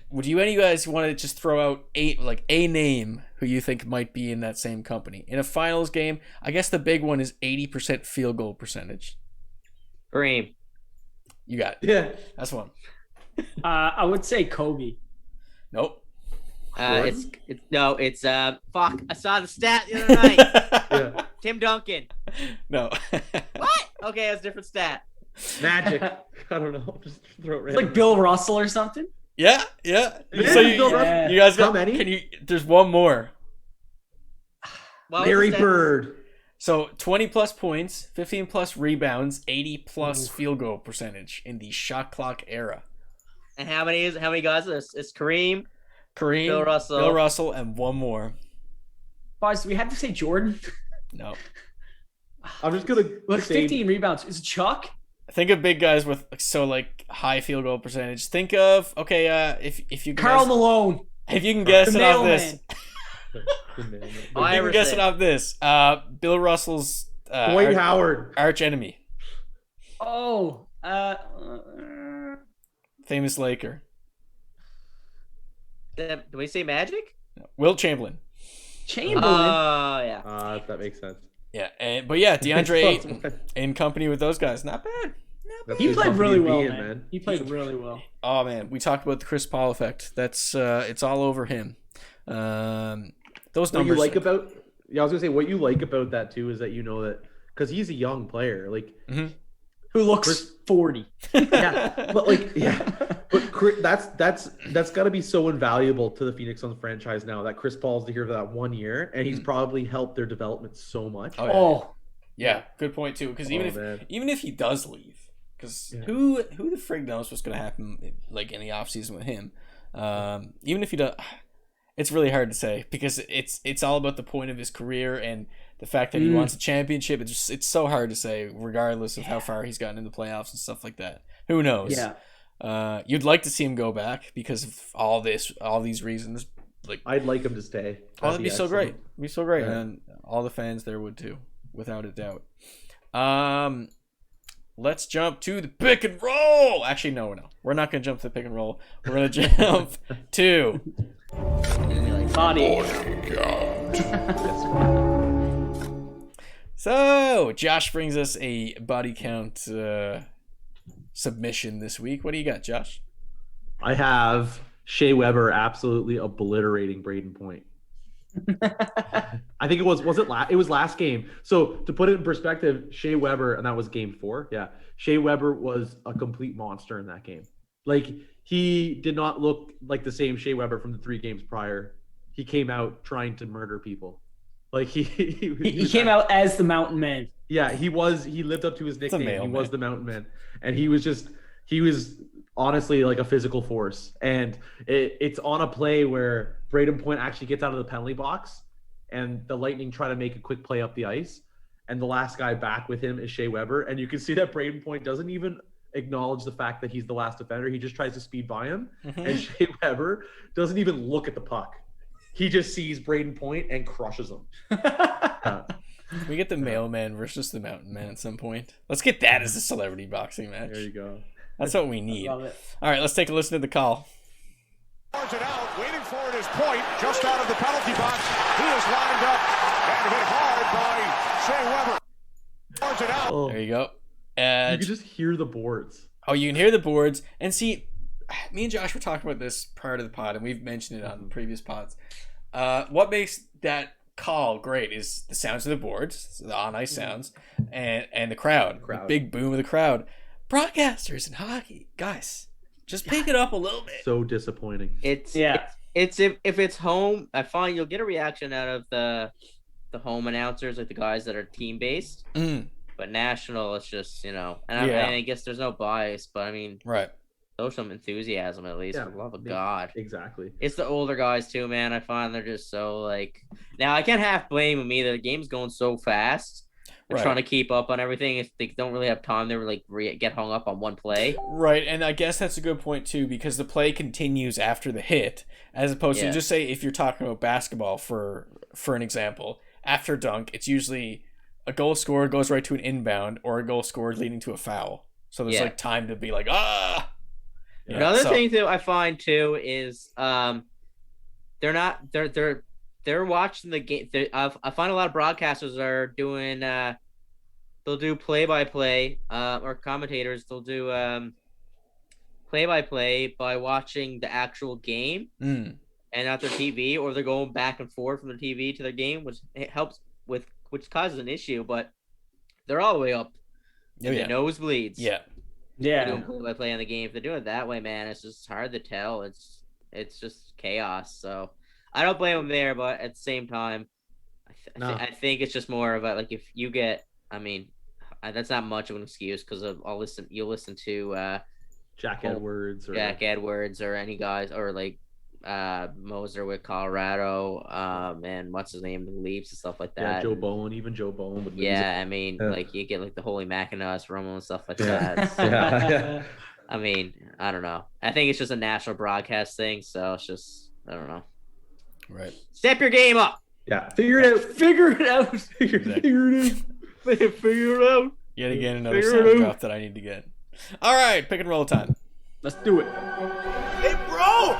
Would any of you guys want to just throw out a name who you think might be in that same company in a finals game? I guess the big one is 80% field goal percentage. Kareem. You got it. Yeah, that's one. I would say Kobe. Nope. It's fuck. I saw the stat the other night. Yeah. Tim Duncan. No. What? Okay, that's a different stat. Magic. I don't know. Just throw it. It's like Bill Russell or something. Yeah. So you guys got how many? There's one more. Larry Bird. So 20 plus points, 15 plus rebounds, 80 plus field goal percentage in the shot clock era. And how many guys is this? It's Kareem, Bill Russell, and one more. Boys, do we have to say Jordan? No. I'm just gonna say 15 rebounds. Is it Chuck? Think of big guys with high field goal percentage. Think of if you Karl Malone. If you can guess it off this. I can guess it off this. Bill Russell's Dwight Howard, arch enemy. Oh, famous Laker. Do we say Magic? No. Wilt Chamberlain. Oh yeah. That makes sense. Yeah, but DeAndre Ayton in company with those guys, not bad. He played really well, man. He played really well. Oh man, we talked about the Chris Paul effect. That's it's all over him. Those numbers. What you like about? Yeah, I was gonna say what you like about that too is that you know that because he's a young player, like who looks 40. Yeah, but that's got to be so invaluable to the Phoenix Suns franchise now that Chris Paul's here for that 1 year, and he's probably helped their development so much. Yeah, good point too. Because even if he does leave, because who the frig knows what's gonna happen like in the offseason with him? Even if he does. It's really hard to say because it's all about the point of his career and the fact that he wants a championship. It's so hard to say, regardless of how far he's gotten in the playoffs and stuff like that. Who knows? Yeah. You'd like to see him go back because of all these reasons. Like I'd like him to stay. That'd be so great. It'd be so great, Yeah. and all the fans there would too, without a doubt. Let's jump to the pick and roll. Actually, no. We're not gonna jump to the pick and roll. We're gonna jump to. Body. So Josh brings us a body count submission this week. What do you got, Josh? I have Shea Weber absolutely obliterating Braden Point. I think it was last game. So to put it in perspective, Shea Weber, and that was game 4. Yeah. Shea Weber was a complete monster in that game. Like, he did not look like the same Shea Weber from the 3 games prior. He came out trying to murder people. Like he came out as the Mountain Man. Yeah, he lived up to his nickname. He was the Mountain Man. And he was honestly like a physical force. And it's on a play where Braden Point actually gets out of the penalty box and the Lightning try to make a quick play up the ice. And the last guy back with him is Shea Weber. And you can see that Braden Point doesn't even acknowledge the fact that he's the last defender. He just tries to speed by him. Mm-hmm. And Shea Weber doesn't even look at the puck. He just sees Braden Point and crushes him. We get the Mailman versus the Mountain Man at some point. Let's get that as a celebrity boxing match. There you go. That's what we need. I love it. All right, let's take a listen to the call. It out, waiting for it is Point, just out of the penalty box. He is lined up and hit hard by Shea Weber. It out. Oh. There you go. You can just hear the boards. Oh, you can hear the boards. And see, me and Josh were talking about this prior to the pod, and we've mentioned it on previous pods. What makes that call great is the sounds of the boards, so the on-ice sounds, and the crowd. The big boom of the crowd. Broadcasters in hockey, guys, just pick it up a little bit. So disappointing. It's if it's home, I find you'll get a reaction out of the home announcers, like the guys that are team based. But national, it's just, and I guess there's no bias, but I mean, right. Show some enthusiasm at least, for the love of God. Exactly. It's the older guys too, man. I find they're just so like. Now I can't half blame them either. The game's going so fast. They're trying to keep up on everything. If they don't really have time, they like get hung up on one play. Right, and I guess that's a good point too, because the play continues after the hit, as opposed to just say if you're talking about basketball for an example, after dunk, it's usually a goal scored goes right to an inbound or a goal scored leading to a foul. So there's like time to be like Yeah, Another thing too I find too is they're watching the game. I find a lot of broadcasters are doing they'll do play-by-play or commentators they'll do play-by-play by watching the actual game and not their TV, or they're going back and forth from the TV to their game, which causes an issue, but they're all the way up in the nosebleeds. Yeah. Doing play-by-play on the game. If they're doing it that way, man, it's just hard to tell. It's just chaos. So I don't blame them there, but at the same time, I think it's just more of a like if you get. I mean, that's not much of an excuse because you'll listen to Jack Edwards or any guys or like Moser with Colorado, and what's his name, the Leafs and stuff like that. Yeah, Joe Bowen would I mean, like you get like the Holy Mackinac Romo and stuff like that. I mean, I don't know. I think it's just a national broadcast thing, so it's just I don't know. Right. Step your game up. Yeah. Figure it out. Figure it out. Figure it out. Yet again, another sound drop that I need to get. All right, pick and roll time. Let's do it. Hey, bro.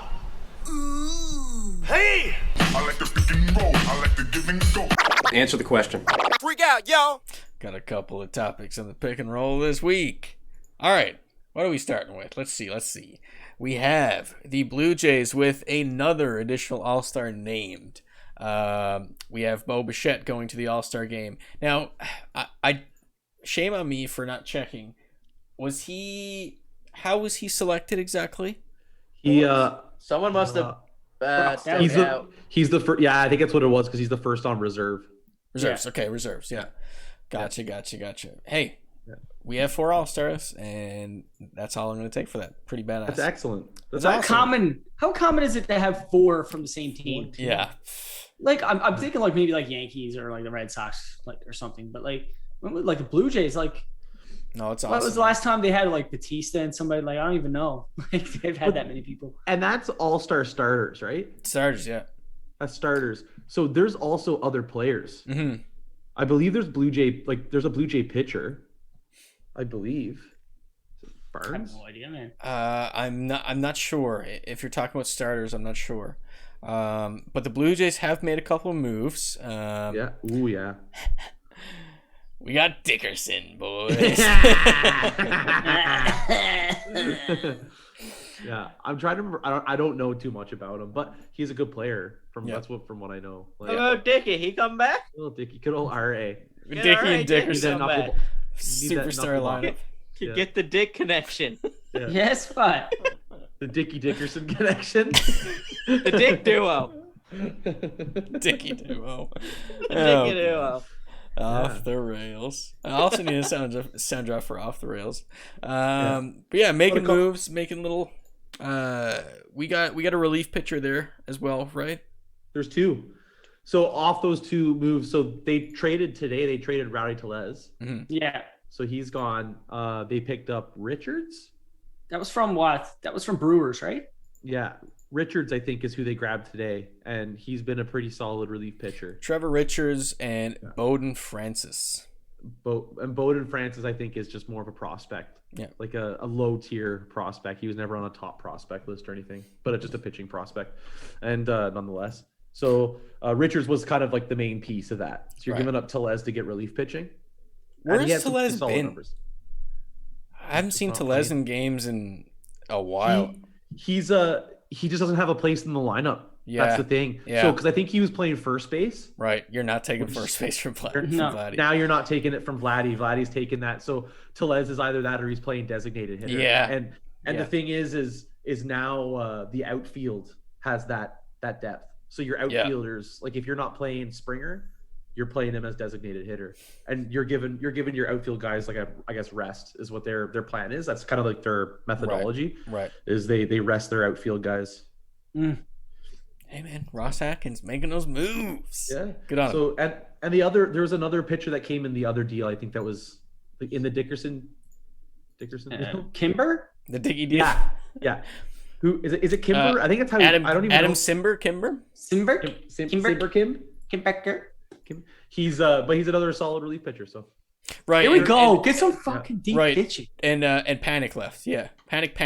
Hey! I like the pick and roll. I like the give and go. Answer the question. Freak out, yo! Got a couple of topics on the pick and roll this week. All right, what are we starting with? Let's see. We have the Blue Jays with another additional All-Star named. We have Bo Bichette going to the All-Star game. Now, I shame on me for not checking. How was he selected exactly? Someone must have. He's the first. Yeah, I think that's what it was because he's the first on reserve. Reserves. Yeah. Okay, reserves. Yeah. Gotcha. Hey, we have 4 All-Stars, and that's all I'm going to take for that. Pretty badass. That's excellent. That's awesome. common. How common is it to have 4 from the same team? Yeah. Like I'm thinking like maybe like Yankees or like the Red Sox or something, but like the Blue Jays like. No, it's awesome. What was the last time they had like Batista and somebody like I don't even know. Like they've had that many people. And that's all-star starters, right? Starters, yeah. That's starters. So there's also other players. Mm-hmm. I believe there's there's a Blue Jay pitcher. I believe. Barnes? I have no idea, man. I'm not sure. If you're talking about starters, I'm not sure. But the Blue Jays have made a couple of moves. Yeah. Ooh, yeah. We got Dickerson, boys. Yeah, I'm trying to remember. I don't know too much about him, but he's a good player. From what I know. Like, what about Dickie? He come back? Little Dickie, good old RA. Dickie and Dickerson superstar lineup. Get the Dick connection. Yeah. Yes, but the Dickie Dickerson connection. The Dick duo. Dickie duo. Dickie duo. Off the rails. I also need a soundtrack for Off the Rails. But yeah, making moves, making little. We got a relief pitcher there as well, right? There's two. So off those two moves, so they traded today. They traded Rowdy Tellez. Mm-hmm. Yeah. So he's gone. They picked up Richards. That was from what? That was from Brewers, right? Yeah. Richards, I think, is who they grabbed today, and he's been a pretty solid relief pitcher. Trevor Richards and Bowden Francis. Bowden Francis, I think, is just more of a prospect. Yeah. Like a low-tier prospect. He was never on a top prospect list or anything, but just a pitching prospect. And nonetheless. So Richards was kind of like the main piece of that. So you're giving up Tellez to get relief pitching. Where's Tellez been? Numbers. I haven't seen Tellez in games in a while. He just doesn't have a place in the lineup. Yeah. That's the thing. Yeah. So, because I think he was playing first base. Right. You're not taking first base from Vladdy. Now you're not taking it from Vladdy. Vladdy's taking that. So Tellez is either that or he's playing designated hitter. Yeah. And the thing is now the outfield has that depth. So your outfielders, like if you're not playing Springer, you're playing him as designated hitter, and you're giving your outfield guys like I guess rest is what their plan is. That's kind of like their methodology. Right. Is they rest their outfield guys. Mm. Hey man, Ross Atkins making those moves. Yeah, good on him. So and the other, there was another pitcher that came in the other deal. I think that was in the Dickerson deal. Kimber, the Diggy deal. Yeah. Who is it? Is it Kimber? I think that's how. I don't even know. Simber. Kimber. He's but he's another solid relief pitcher. So right. Here we go. Get some fucking deep pitching. And Panic left. Yeah, panicked.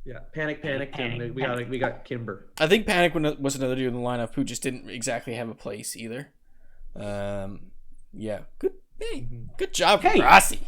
Yeah, panicked. And we got Kimber. I think Panic was another dude in the lineup who just didn't exactly have a place either. Yeah. Good. Hey, good job, Rossi.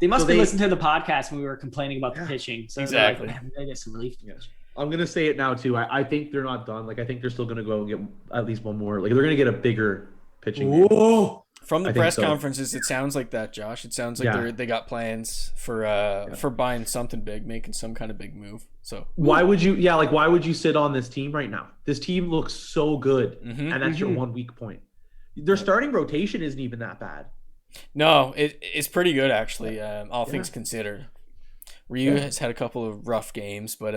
They must be listening to the podcast when we were complaining about the pitching. So exactly. I get some relief. Yeah. I'm gonna say it now too. I think they're not done. Like I think they're still gonna go and get at least one more. Like they're gonna get a bigger pitching game. From the press conferences, it sounds like that, Josh. It sounds like they got plans for buying something big, making some kind of big move. So why would you sit on this team right now? This team looks so good, and that's your one weak point. Their starting rotation isn't even that bad. No, it's pretty good actually. All things considered, Ryu has had a couple of rough games, but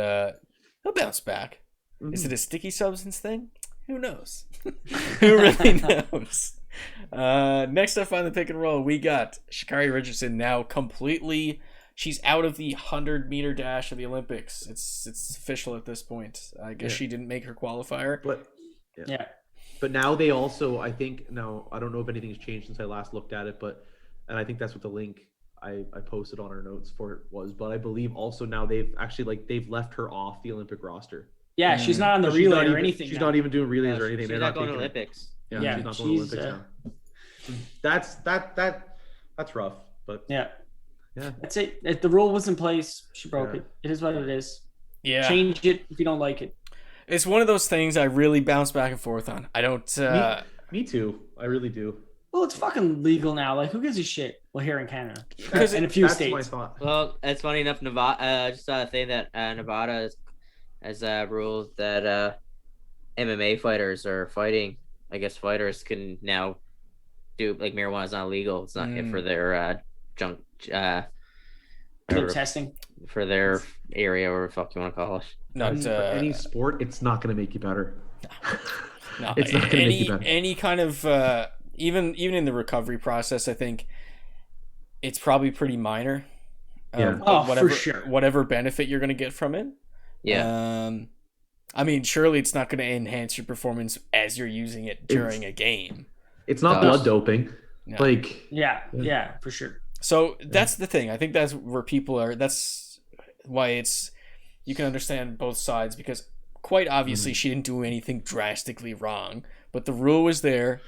he'll bounce back. Mm-hmm. Is it a sticky substance thing? Who knows? Who really knows? Next up on the pick and roll, we got Sha'Carri Richardson now completely. She's out of the 100-meter dash of the Olympics. It's official at this point. I guess she didn't make her qualifier. But But now they also, I think, now I don't know if anything's changed since I last looked at it, and I think that's what the link I posted on our notes for it was. But I believe also now they've actually they've left her off the Olympic roster. Yeah, she's not on the relay or anything. She's not even doing relays or anything. They're not going to Olympics. She's not going to Olympics now. That's rough, but yeah, that's it. If the rule was in place, she broke it. It is what it is. Yeah, change it if you don't like it. It's one of those things I really bounce back and forth on. I don't. Me too. I really do. Well, it's fucking legal now. Like, who gives a shit? Well, here in Canada, in a few states. Well, it's funny enough. Nevada. Just saw a thing that Nevada has rules that MMA fighters are fighting. I guess fighters can now do marijuana is not legal. It's not for their junk. Testing for their area, or what the fuck you want to call it. No, any sport, it's not going to make you better. No, it's not going to make you better. Any kind of even in the recovery process, I think it's probably pretty minor. For sure. Whatever benefit you're going to get from it. Yeah. I mean, surely it's not going to enhance your performance as you're using it during a game. It's not blood doping. No. Yeah, for sure. So that's the thing. I think that's where people are. That's why you can understand both sides, because quite obviously she didn't do anything drastically wrong, but the rule was there.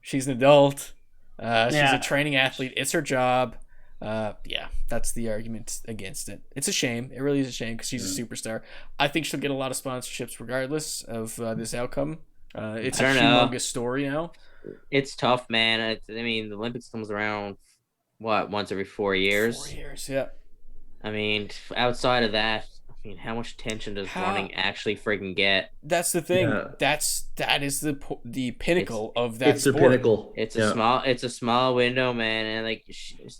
She's an adult. She's a training athlete. It's her job. Yeah, that's the argument against it. It's a shame. It really is a shame because she's a superstar. I think she'll get a lot of sponsorships regardless of this outcome. It's a humongous story now. It's tough, man. I mean, the Olympics comes around, once every 4 years? 4 years, yeah. I mean, outside of that, I mean, how much attention does running actually freaking get? That's the thing. Yeah. That is the pinnacle of that sport. It's the pinnacle. It's a small window, man. And like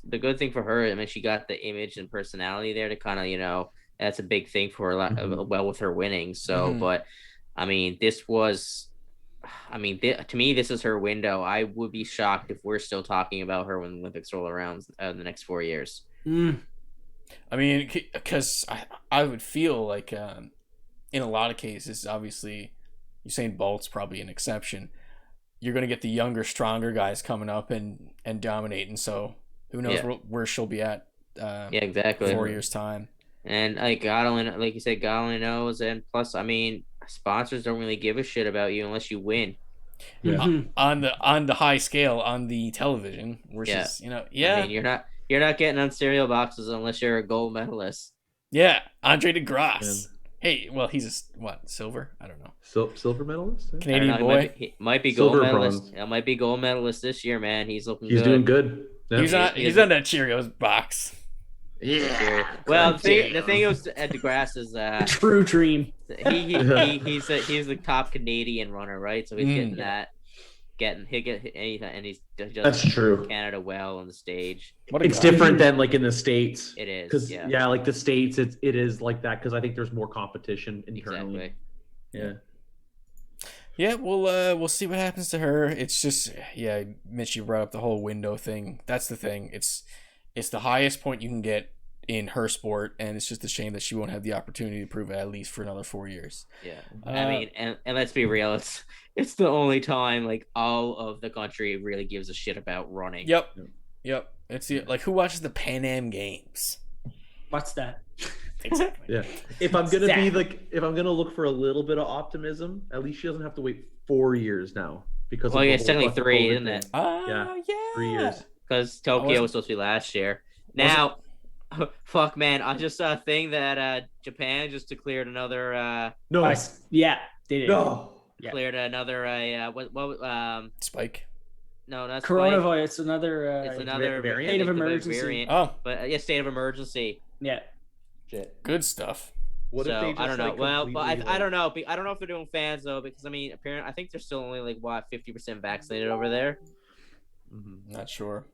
the good thing for her, I mean, she got the image and personality there to kind of, that's a big thing for her. Well, with her winning. So, but I mean, to me, this is her window. I would be shocked if we're still talking about her when the Olympics roll around in the next 4 years. I mean, because I would feel like in a lot of cases, obviously, Usain Bolt's probably an exception. You're going to get the younger, stronger guys coming up and dominating. So who knows where she'll be at? Exactly. 4 years time. And like you said, God only knows. And plus, I mean, sponsors don't really give a shit about you unless you win. Yeah. On the high scale on the television, versus I mean, you're not getting on cereal boxes unless you're a gold medalist. Yeah, Andre DeGrasse. Hey, well, he's silver? I don't know. Silver medalist? Canadian boy. He might be gold medalist. It might be gold medalist this year, man. He's looking good. He's doing good. Yeah. He's on that Cheerios box. Yeah. Well, the thing is, at DeGrasse is true dream. He's the top Canadian runner, right? So he's getting that. He'll get anything, and he's just that's true. Canada well on the stage. It's different than like in the States. It is because like the States, it is like that because I think there's more competition internally. Exactly. Yeah, we'll see what happens to her. It's just Mitch, you brought up the whole window thing. That's the thing. It's the highest point you can get in her sport, and it's just a shame that she won't have the opportunity to prove it at least for another 4 years. Yeah, I mean, and let's be real, it's the only time like all of the country really gives a shit about running. Yep. It's like who watches the Pan Am Games? What's that? Exactly. Yeah. If I'm gonna look for a little bit of optimism, at least she doesn't have to wait 4 years now because it's technically 3, isn't it? 3 years. Because Tokyo was supposed to be last year. Now, fuck, man! I just saw a thing that Japan just declared another. They did. No. Declared another spike. No, that's coronavirus. It's another. It's another variant. State of emergency. Variant. Oh, but state of emergency. Yeah. Shit. Good stuff. What if they just, I don't know. But I don't know. I don't know if they're doing fans though, because I mean, apparently, I think they're still only 50% vaccinated over there. Not sure.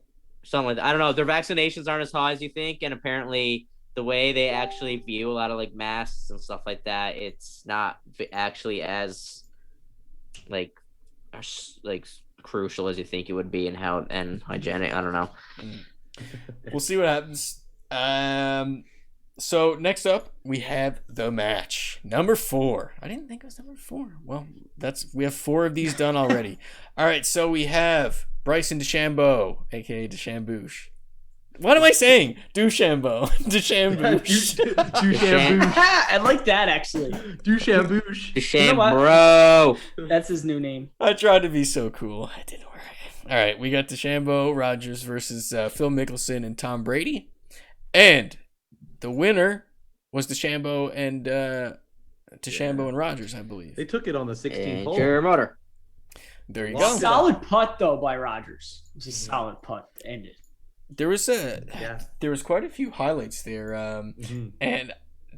Something like that. I don't know. Their vaccinations aren't as high as you think, and apparently the way they actually view a lot of masks and stuff like that, it's not actually as crucial as you think it would be, and hygienic. I don't know. We'll see what happens. So next up we have the match number 4. I didn't think it was number 4. Well, we have 4 of these done already. All right, so we have Bryson DeChambeau, aka DeChambeau. What am I saying? DeChambeau. DeChambeau. I like that actually. DeChambeau. DeChambeau. That's his new name. I tried to be so cool. It didn't work. All right, we got DeChambeau, Rogers versus Phil Mickelson and Tom Brady, and the winner was DeChambeau and Rogers, I believe. They took it on the 16th hole. Sure motor. There you go. Solid putt though by Rogers. It was a solid putt to end it. There was quite a few highlights there, and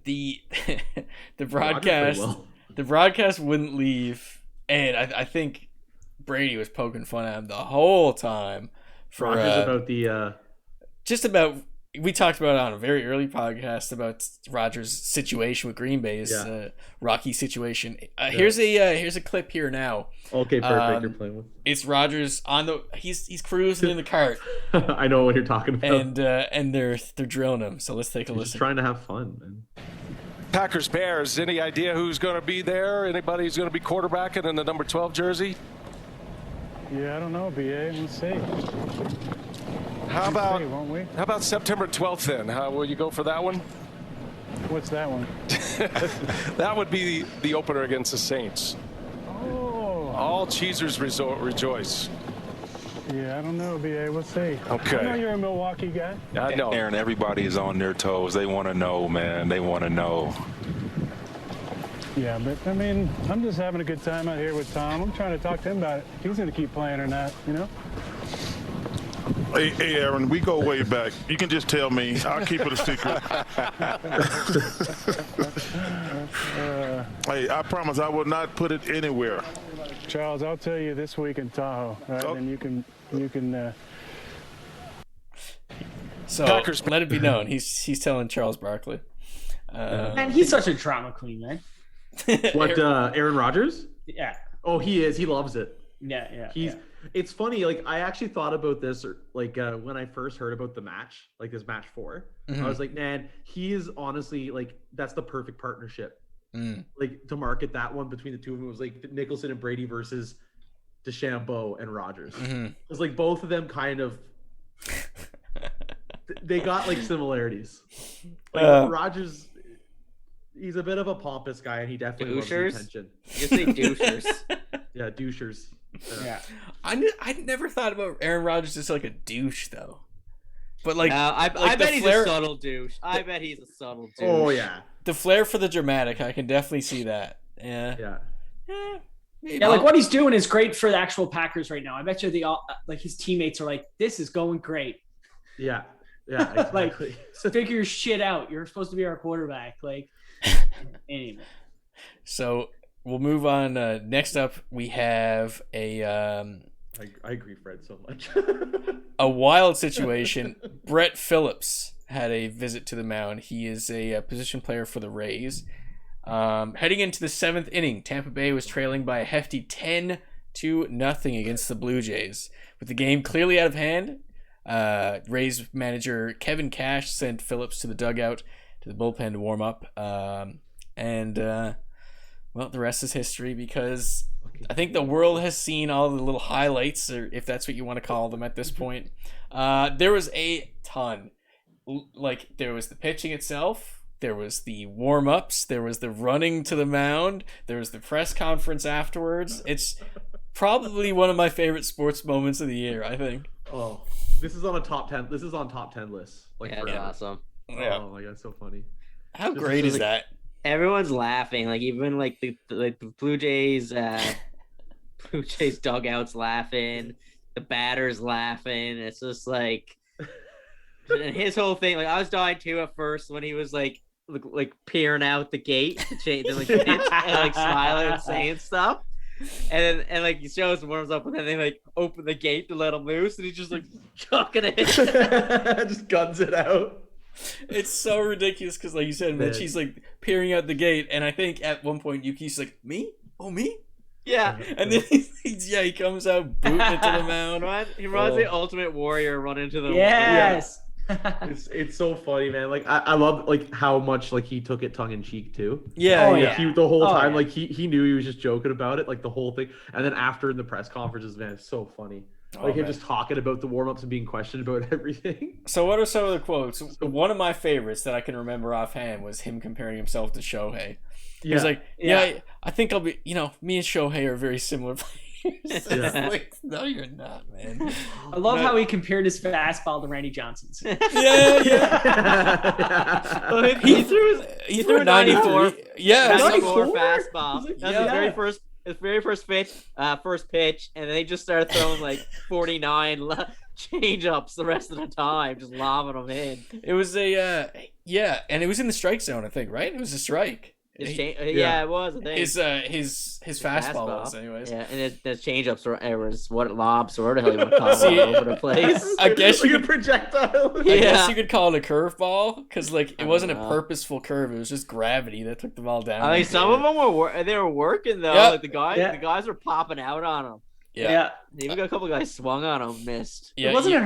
the broadcast wouldn't leave, and I think Brady was poking fun at him the whole time for about we talked about it on a very early podcast about Rogers' situation with Green Bay's rocky situation. Here's a clip here now. Okay, perfect. You're playing with. It's Rogers he's cruising in the cart. I know what you're talking about. And they're drilling him. So let's take a listen. Just trying to have fun, man. Packers Bears. Any idea who's going to be there? Anybody who's going to be quarterbacking in the number 12 jersey? Yeah, I don't know, BA. Let's see. How about September 12th then? Will you go for that one? What's that one? That would be the opener against the Saints. Oh. All cheesers rejoice. Yeah, I don't know, BA. We'll see. Okay. I know you're a Milwaukee guy. I know. Aaron, everybody is on their toes. They want to know, man. They want to know. Yeah, but I mean, I'm just having a good time out here with Tom. I'm trying to talk to him about it. If he's going to keep playing or not, you know? Hey, Aaron, we go way back. You can just tell me. I'll keep it a secret. Hey, I promise I will not put it anywhere. Charles, I'll tell you this week in Tahoe, right? Oh. And you can. So let it be known, he's telling Charles Barkley. Man, he's such a drama queen, man. What, Aaron Rodgers? Yeah. Oh, he is. He loves it. Yeah. It's funny. Like, I actually thought about this, like, when I first heard about the match, like this match 4. Mm-hmm. I was like, man, he is honestly like, that's the perfect partnership. Like, to market that one between the two of them, it was like Nicholson and Brady versus DeChambeau and Rodgers. It was like both of them kind of. They got like similarities. Like Rodgers, he's a bit of a pompous guy, and he definitely loves the attention. You say douchers. Yeah, douchers. Yeah. I never thought about Aaron Rodgers as like a douche though, but like I bet he's a subtle douche. I bet he's a subtle douche. Oh yeah, the flair for the dramatic, I can definitely see that. Yeah. Maybe. Yeah, like what he's doing is great for the actual Packers right now. I bet you like his teammates are like, this is going great. Yeah, exactly. Like, figure your shit out. You're supposed to be our quarterback. Like, anyway. So we'll move on. Next up, we have a. I agree, Fred, so much. A wild situation. Brett Phillips had a visit to the mound. He is a position player for the Rays. Heading into the 7th inning, Tampa Bay was trailing by a hefty 10-0 against the Blue Jays. With the game clearly out of hand, Rays manager Kevin Cash sent Phillips to the dugout, to the bullpen to warm up. Well, the rest is history, because I think the world has seen all the little highlights, or if that's what you want to call them at this point. There was a ton. Like, there was the pitching itself. There was the warm-ups. There was the running to the mound. There was the press conference afterwards. It's probably one of my favorite sports moments of the year, I think. Oh, this is on a top 10. This is on top 10 lists. Like, yeah, that's awesome. Yeah. Oh my god, so funny. How great is that? Everyone's laughing. Like, even like the Blue Jays dugouts laughing. The batters laughing. It's just like, and his whole thing. Like, I was dying too at first when he was like peering out the gate, then like smiling and saying stuff, and like he shows and warms up, and then they like open the gate to let him loose, and he's just like chucking it, just guns it out. It's so ridiculous because, like you said, Mitch, he's like peering out the gate, and I think at one point Yuki's like, "Me? Oh, me?" Yeah, and then he comes out booting it to the mound. He runs the Ultimate Warrior run into the yes. It's so funny, man. Like, I love like how much like he took it tongue in cheek too. Yeah, He, the whole time, like he knew he was just joking about it, like the whole thing. And then after in the press conferences, man, it's so funny. Like him just talking about the warm ups and being questioned about everything. So what are some of the quotes? One of my favorites that I can remember offhand was him comparing himself to Shohei. He was like, I think I'll be, me and Shohei are very similar players. Like, no, you're not, man. I love how he compared his fastball to Randy Johnson's. Yeah. He threw a 94. Yeah, 94 fastball. That's his very first pitch, and they just started throwing like 49 change-ups the rest of the time, just lobbing them in. It was and it was in the strike zone, I think, right? It was a strike. It was. I think. His fastball was, anyways. Yeah, and his changeups were lobs, or whatever the hell you want to call it, all over the place. I guess you could projectile. I guess you could call it a curveball, because like it wasn't a purposeful curve; it was just gravity that took the ball down. I mean, some of them were working though. Yep. Like the guys were popping out on them. Yeah. Even got a couple guys swung on him, missed. Yeah, wasn't it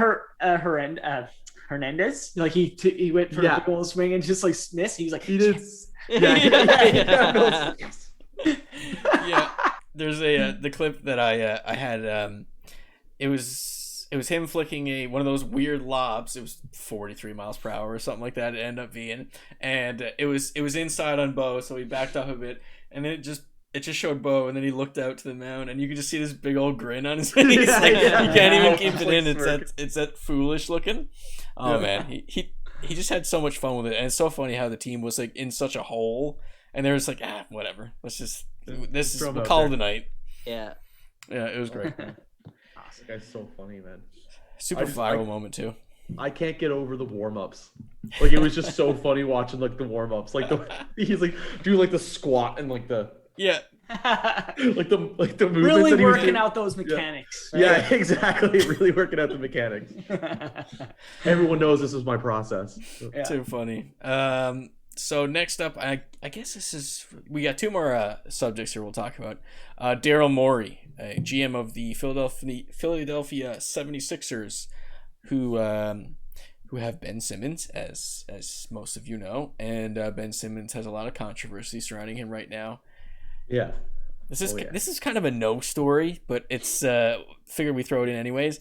Hernandez? Like he went for a goal swing and just like missed. He was like, he did. Yes. Yeah. There's the clip that I had. It was him flicking one of those weird lobs. It was 43 miles per hour or something like that. It ended up being, and it was inside on Bo, so he backed off a bit, and then it just it just showed Bo, and then he looked out to the mound, and you could just see this big old grin on his face. He can't even keep it in. It's that foolish looking. Oh man, he just had so much fun with it, and it's so funny how the team was like in such a hole, and they were just like, whatever. We'll call it a night. Yeah, it was great. This guy's so funny, man. Super viral moment too. I can't get over the warm-ups. Like, it was just so funny watching like the warm-ups. Like he's like doing like the squat and like the like the movements. Really working out those mechanics. Yeah, right? Exactly. Really working out the mechanics. Everyone knows this is my process. Yeah. Too funny. So next up, I guess we got two more subjects here we'll talk about. Daryl Morey, GM of the Philadelphia 76ers, who have Ben Simmons, as most of you know, and Ben Simmons has a lot of controversy surrounding him right now. Yeah. This is kind of a no story, but it's figured we throw it in anyways.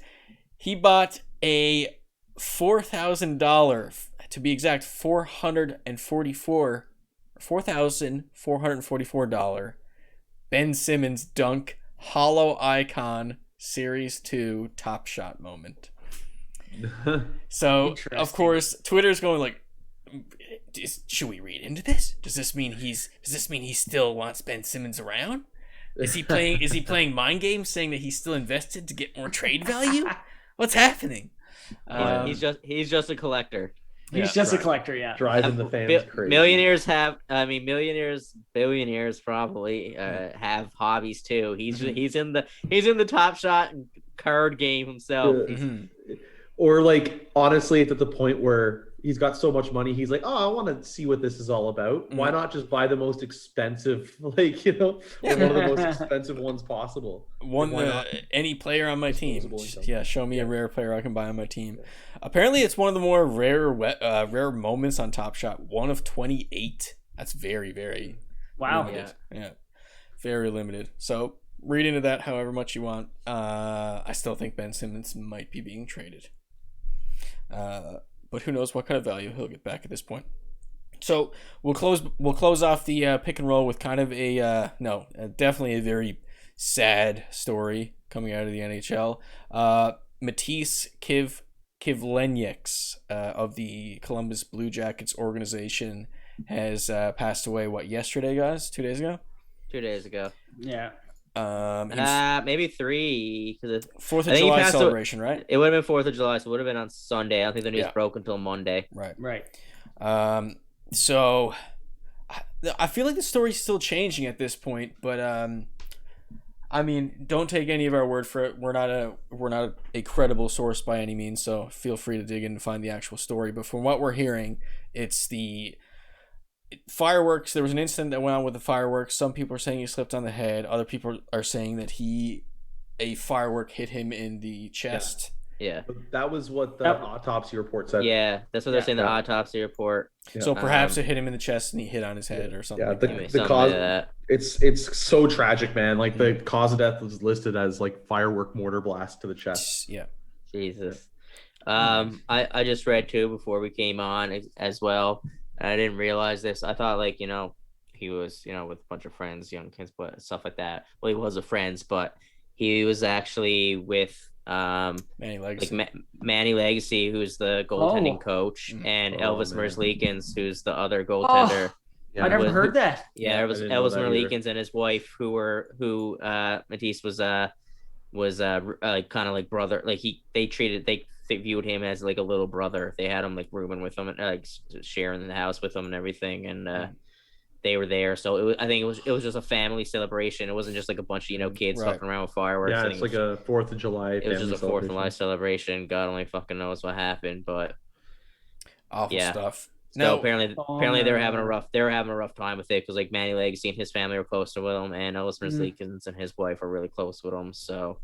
He bought a $4,000, to be exact, $4,444 Ben Simmons dunk hollow icon Series 2 Top Shot moment. So of course Twitter's going like, should we read into this? Does this mean he still wants Ben Simmons around? Is he playing mind games, saying that he's still invested to get more trade value? What's happening? He's just a collector. He's just a collector, yeah. Driving the fans crazy. Billionaires probably have hobbies too. He's in the Top Shot card game himself. Or like, honestly, it's at the point where he's got so much money, he's like, I want to see what this is all about. Why not just buy the most expensive, one of the most expensive ones possible? Any player on my team. Yeah, show me a rare player I can buy on my team. Apparently, it's one of the more rare moments on Top Shot. 1 of 28. That's very, very limited. Yeah, very limited. So read into that however much you want. I still think Ben Simmons might be being traded. But who knows what kind of value he'll get back at this point. So we'll close off the pick and roll with kind of definitely a very sad story coming out of the NHL. Matisse Kivlenieks of the Columbus Blue Jackets organization has passed away. Yesterday, guys? 2 days ago? 2 days ago. Yeah. Maybe 3 because 4th of July celebration, right? It would have been 4th of July, so it would have been on Sunday. I don't think the news broke until Monday. Right. So I feel like the story's still changing at this point, but I mean, don't take any of our word for it. We're not a credible source by any means, so feel free to dig in and find the actual story. But from what we're hearing, it's the fireworks. There was an incident that went on with the fireworks. Some people are saying he slipped on the head. Other people are saying that a firework hit him in the chest. Yeah. That was what the autopsy report said. Yeah, that's what they're saying, the autopsy report. Yeah. So perhaps it hit him in the chest and he hit on his head or something. Yeah, like the cause, it's so tragic, man. Like the cause of death was listed as like firework mortar blast to the chest. Yeah. Jesus. I just read too before we came on as well. I didn't realize this. I thought he was, with a bunch of friends, young kids, but stuff like that. Well, he was a friends, but he was actually with Manny Legacy. Manny Legacy, who's the goaltending coach, and Elvis Merzlikins, who's the other goaltender. Yeah, I never heard that. Yeah, it was Elvis Merzlikins and his wife, who Matisse was kind of like brother. Like they viewed him as like a little brother. They had him like rooming with them and like sharing the house with them and everything, and they were there. So I think it was just a family celebration. It wasn't just like a bunch of kids fucking around with fireworks. Yeah, it's like a 4th of July. It was just a 4th of July celebration. God only fucking knows what happened, but awful stuff. So apparently they were having a rough time with it because like Manny Legacy and his family were close to with him, and Elvis Merzlikins and his wife are really close with him. So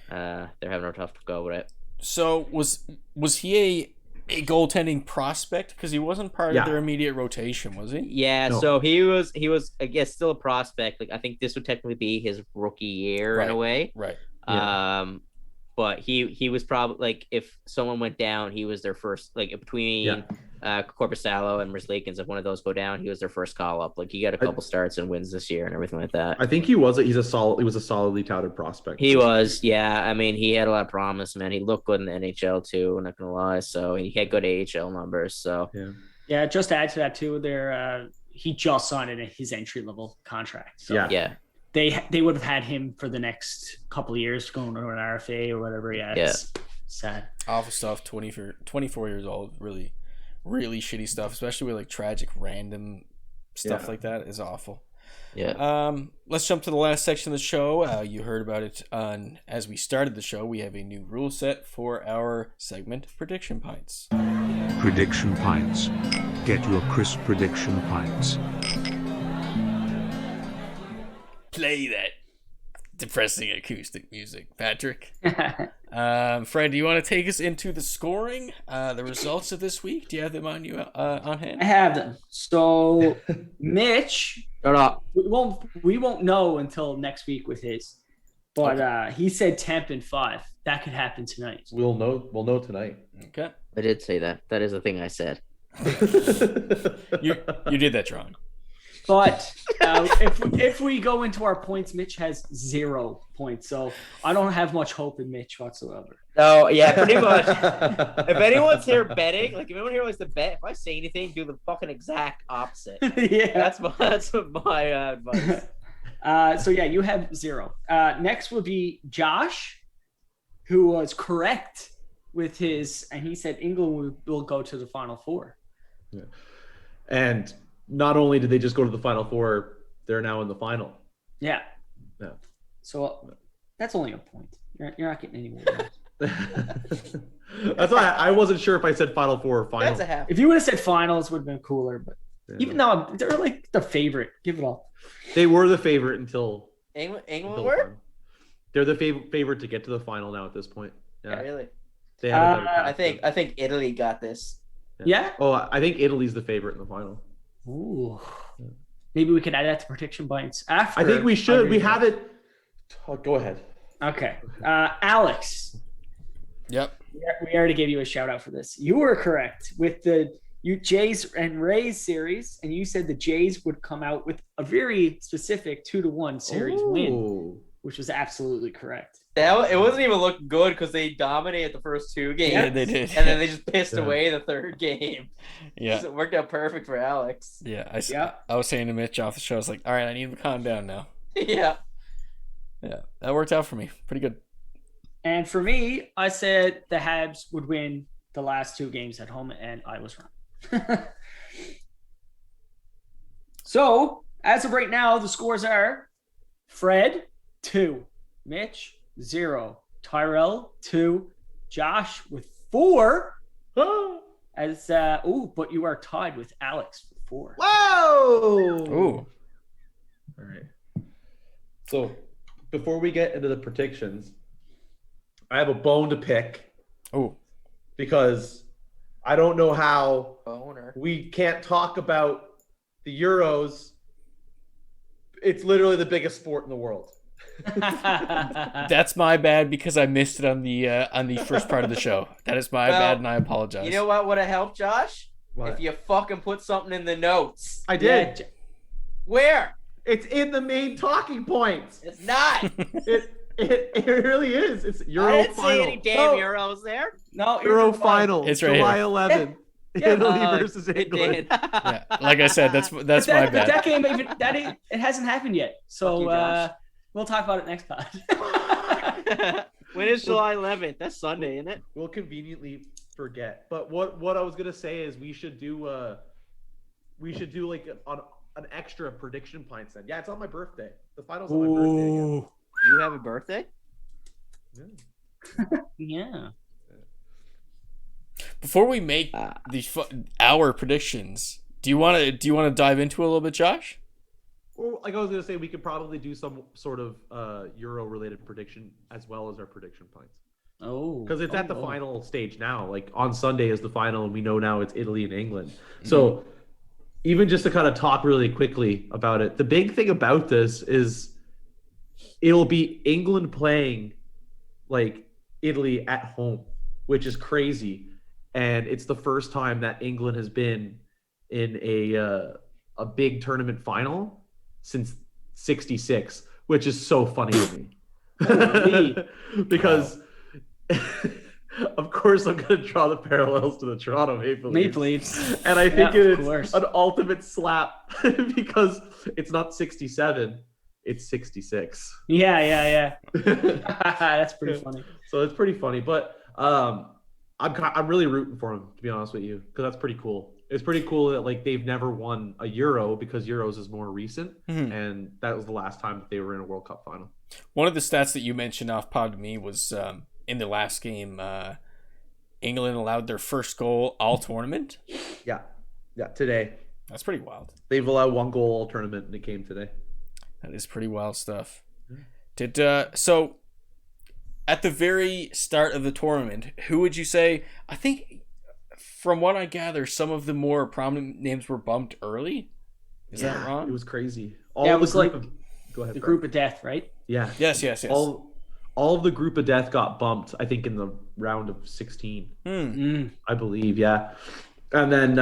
they're having a tough go with it. So was he a goaltending prospect? Because he wasn't part of their immediate rotation, was he? Yeah, no. So he was I guess still a prospect. Like I think this would technically be his rookie year in a way. Right. Yeah. But he was probably like if someone went down, he was their first, like between Korpisalo and Merzlikins, if one of those go down, he was their first call up. Like he got a couple starts and wins this year and everything like that. I think he was a solidly touted prospect. He was, yeah. I mean, he had a lot of promise, man. He looked good in the NHL too. I'm not gonna lie. So he had good AHL numbers. So yeah. Just to add to that too, he just signed his entry level contract. So yeah. They would have had him for the next couple of years going to an RFA or whatever. Yeah. It's sad. Awful stuff. 24 years old. Really, really shitty stuff, especially with like tragic random stuff like that is awful. Yeah. Let's jump to the last section of the show. You heard about it as we started the show. We have a new rule set for our segment, Prediction Pints. Prediction Pints. Get your crisp prediction pints. Play that depressing acoustic music, Patrick. Fred, do you want to take us into the scoring, the results of this week? Do you have them on hand? I have them. So Mitch, we won't know until next week with his, but he said temp and 5. That could happen tonight. We'll know tonight. Okay. I did say that. That is the thing I said. You did that wrong. But if we go into our points, Mitch has 0 points. So I don't have much hope in Mitch whatsoever. No, yeah, pretty much. If anyone's here betting, like if anyone here wants to bet, if I say anything, do the fucking exact opposite. Yeah. That's my advice. So yeah, you have 0. Next would be Josh, who was correct with his, and he said England will go to the Final Four. Yeah. And not only did they just go to the Final Four, they're now in the final. Yeah. Yeah. So that's only a point. You're not getting anywhere. That's why I wasn't sure if I said Final Four or final. That's a half. If you would have said finals, would have been cooler. But even though they're like the favorite, give it all. They were the favorite until England were. They're the favorite to get to the final now at this point. Yeah, really. They had a better I think Italy got this. Yeah. Oh, I think Italy's the favorite in the final. Ooh. Maybe we could add that to prediction points after. I think we should. We have it. Oh, go ahead. Okay. Alex. Yep. We already gave you a shout out for this. You were correct with the Jays and Rays series, and you said the Jays would come out with a very specific 2-1 series win, which was absolutely correct. It wasn't even looking good because they dominated the first 2 games. Yeah, they did. And then they just pissed away the 3rd game. Yeah. So it worked out perfect for Alex. Yeah. I was saying to Mitch off the show, I was like, all right, I need to calm down now. Yeah. Yeah. That worked out for me. Pretty good. And for me, I said the Habs would win the last 2 games at home, and I was wrong. So, as of right now, the scores are Fred, 2. Mitch, 0. Tyrell, 2. Josh with 4. But you are tied with Alex with 4. Whoa! Ooh. All right. So, before we get into the predictions, I have a bone to pick. Oh. Because I don't know how Boner. We can't talk about the Euros. It's literally the biggest sport in the world. That's my bad because I missed it on the first part of the show. That is my bad, and I apologize. You know what would have helped, Josh? What? If you fucking put something in the notes. I did. Yeah. Where? It's in the main talking points. It's not. It really is. It's Euro I didn't final. see any damn Euros there. No, Euro final. It's right July here. 11. Italy versus England. Yeah, like I said, that's my bad. That game it hasn't happened yet. So we'll talk about it next pod. When is July 11th? That's Sunday, isn't it? We'll conveniently forget. But what I was gonna say is we should do like an extra prediction pints then. Yeah, it's on my birthday. The final's on my birthday. Yeah. You have a birthday? Yeah. Before we make our predictions, do you want to dive into it a little bit, Josh? Well, like I was gonna say, we could probably do some sort of Euro-related prediction as well as our prediction pints. Oh, because it's at the final stage now. Like on Sunday is the final, and we know now it's Italy and England. So even just to kind of talk really quickly about it, the big thing about this is it'll be England playing like Italy at home, which is crazy. and it's the first time that England has been in a big tournament final since '66, which is so funny to me. Because of course I'm going to draw the parallels to the Toronto Maple Leafs. And I think it's an ultimate slap because it's not 67, it's 66. Yeah. That's pretty funny. So it's pretty funny, but I'm really rooting for him, to be honest with you, because that's pretty cool. It's pretty cool that like they've never won a Euro because Euros is more recent, and that was the last time that they were in a World Cup final. One of the stats that you mentioned off pod to me was in the last game, England allowed their first goal all tournament. Yeah, today. That's pretty wild. They've allowed one goal all tournament in the game today. That is pretty wild stuff. So at the very start of the tournament, who would you say? I think from what I gather, some of the more prominent names were bumped early. Is that wrong? It was crazy. It was like go ahead, the group of death, right? Yeah. Yes. All of the group of death got bumped, I think, in the round of 16. I believe, yeah. And then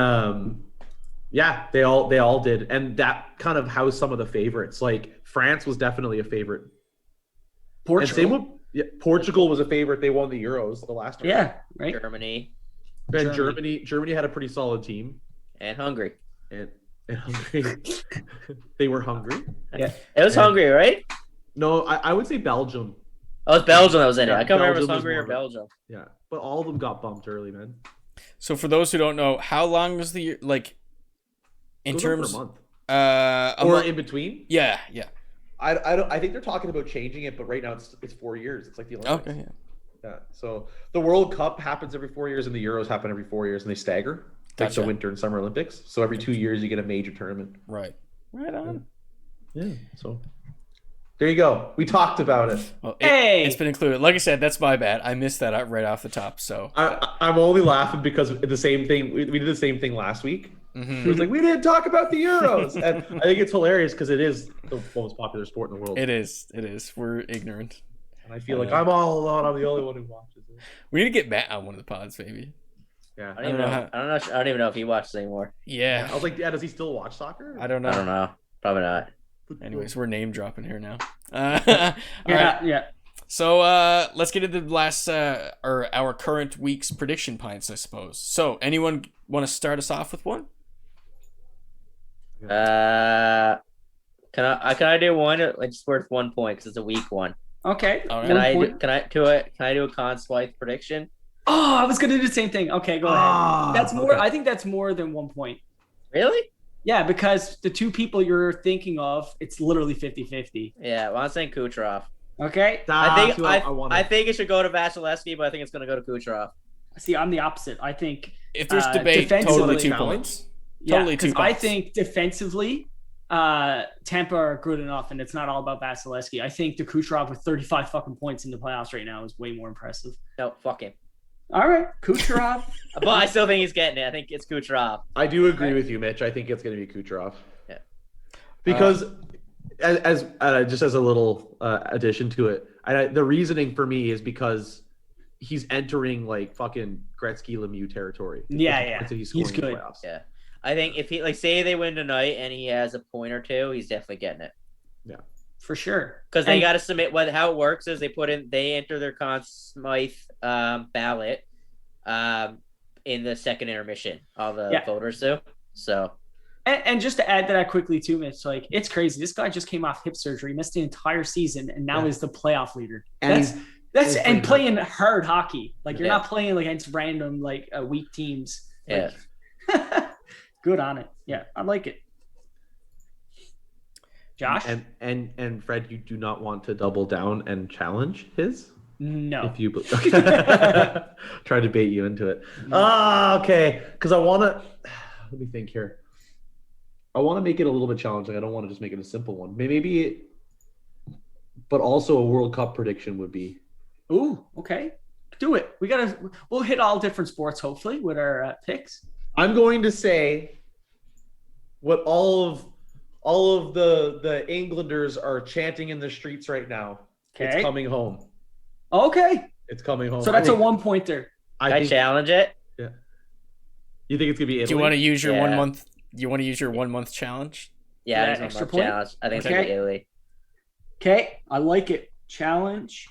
they all did. And that kind of housed some of the favorites. Like France was definitely a favorite. Portugal was a favorite. They won the Euros the last time. Yeah, right. Germany had a pretty solid team. And Hungary. And Hungary. They were hungry. Yeah. It was Hungary, right? No, I would say Belgium. Oh, it's Belgium that was in it. I can't remember if it was Belgium Hungary or Belgium. Yeah, but all of them got bumped early, man. So for those who don't know, how long was the like in terms for a month? Or in between? Yeah. I think they're talking about changing it, but right now it's 4 years. It's like the Olympics. Okay. Yeah. So the World Cup happens every 4 years, and the Euros happen every 4 years, and they stagger. Like the Winter and Summer Olympics. So every 2 years you get a major tournament. Right on. Yeah. So there you go. We talked about it. Well, it's been included. Like I said, that's my bad. I missed that out right off the top. So I'm only laughing because the same thing. We did the same thing last week. It was like, we didn't talk about the Euros. And I think it's hilarious because it is the most popular sport in the world. It is. We're ignorant. And I feel like I'm all alone. I'm the only one who watches it. We need to get Matt on one of the pods, maybe. Yeah. I don't even know if he watches anymore. Yeah. I was like, does he still watch soccer? I don't know. Probably not. Anyways, we're name dropping here now. Yeah. So let's get into the last or our current week's prediction pints, I suppose. So anyone want to start us off with one? Can I do one? It's worth 1 point because it's a weak one. Okay. Right. Can I do a Conn Smythe prediction? Oh, I was gonna do the same thing. Okay, go ahead. That's more. Okay. I think that's more than 1 point. Really? Yeah, because the two people you're thinking of, it's literally 50-50. Yeah, well, I'm saying Kucherov. Okay. I think it should go to Vasilevsky, but I think it's going to go to Kucherov. See, I'm the opposite. I think if there's debate, totally 2 points. Totally 2 points. I think defensively, Tampa are good enough, and it's not all about Vasilevsky. I think the Kucherov with 35 fucking points in the playoffs right now is way more impressive. No, fuck him. All right, Kucherov. But I still think he's getting it. I think it's Kucherov. I do agree with you, Mitch. I think it's going to be Kucherov. Yeah. Because as just as a little addition to it, the reasoning for me is because he's entering like fucking Gretzky Lemieux territory. Yeah. He's good. Yeah. I think if he say they win tonight and he has a point or two, he's definitely getting it. Yeah. For sure. Because they got to submit how it works is they enter their Conn Smythe ballot in the second intermission. All the voters do. So. And just to add to that quickly too, Mitch, like it's crazy. This guy just came off hip surgery, missed the entire season, and now is the playoff leader. That's playing hard hockey. Like you're not playing against random weak teams. Yeah. Good on it. Yeah, I like it. Josh? And Fred, you do not want to double down and challenge his? No. If you try to bait you into it. Okay. Because I want to let me think here. I want to make it a little bit challenging. I don't want to just make it a simple one. Maybe but also a World Cup prediction would be. Ooh, okay. Do it. We'll hit all different sports hopefully with our picks. I'm going to say what all of the Englanders are chanting in the streets right now. Okay. It's coming home. Okay. It's coming home. So that's a 1 pointer. I challenge it. Yeah. You think it's gonna be Italy? Do you want to use your Yeah. 1 month? You want to use your 1 month challenge? Yeah, that there's extra one point? challenge. I think it's Okay. gonna be Italy. Okay, I like it. Challenge.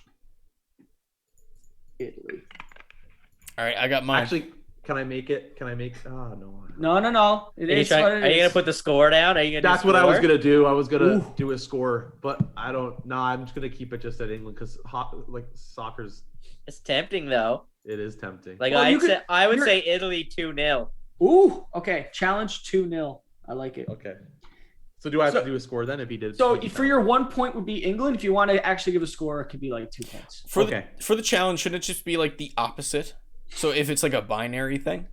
Italy. All right, I got mine. Actually, can I make it? Can I make? Oh no. No. It is what it Are you is. gonna put the score down? Are you gonna? That's what I was gonna do. I was gonna Ooh. do a score, but I don't. No, I'm just gonna keep it just at England because like soccer's. It's tempting though. It is tempting. Like Well, I would you're- say Italy 2-0. Ooh, okay. Challenge 2-0. I like it. Okay. So do I have to do a score then if he did? So for your 1 point would be England. If you want to actually give a score, it could be like 2 points. For the challenge, shouldn't it just be like the opposite? So if it's like a binary thing?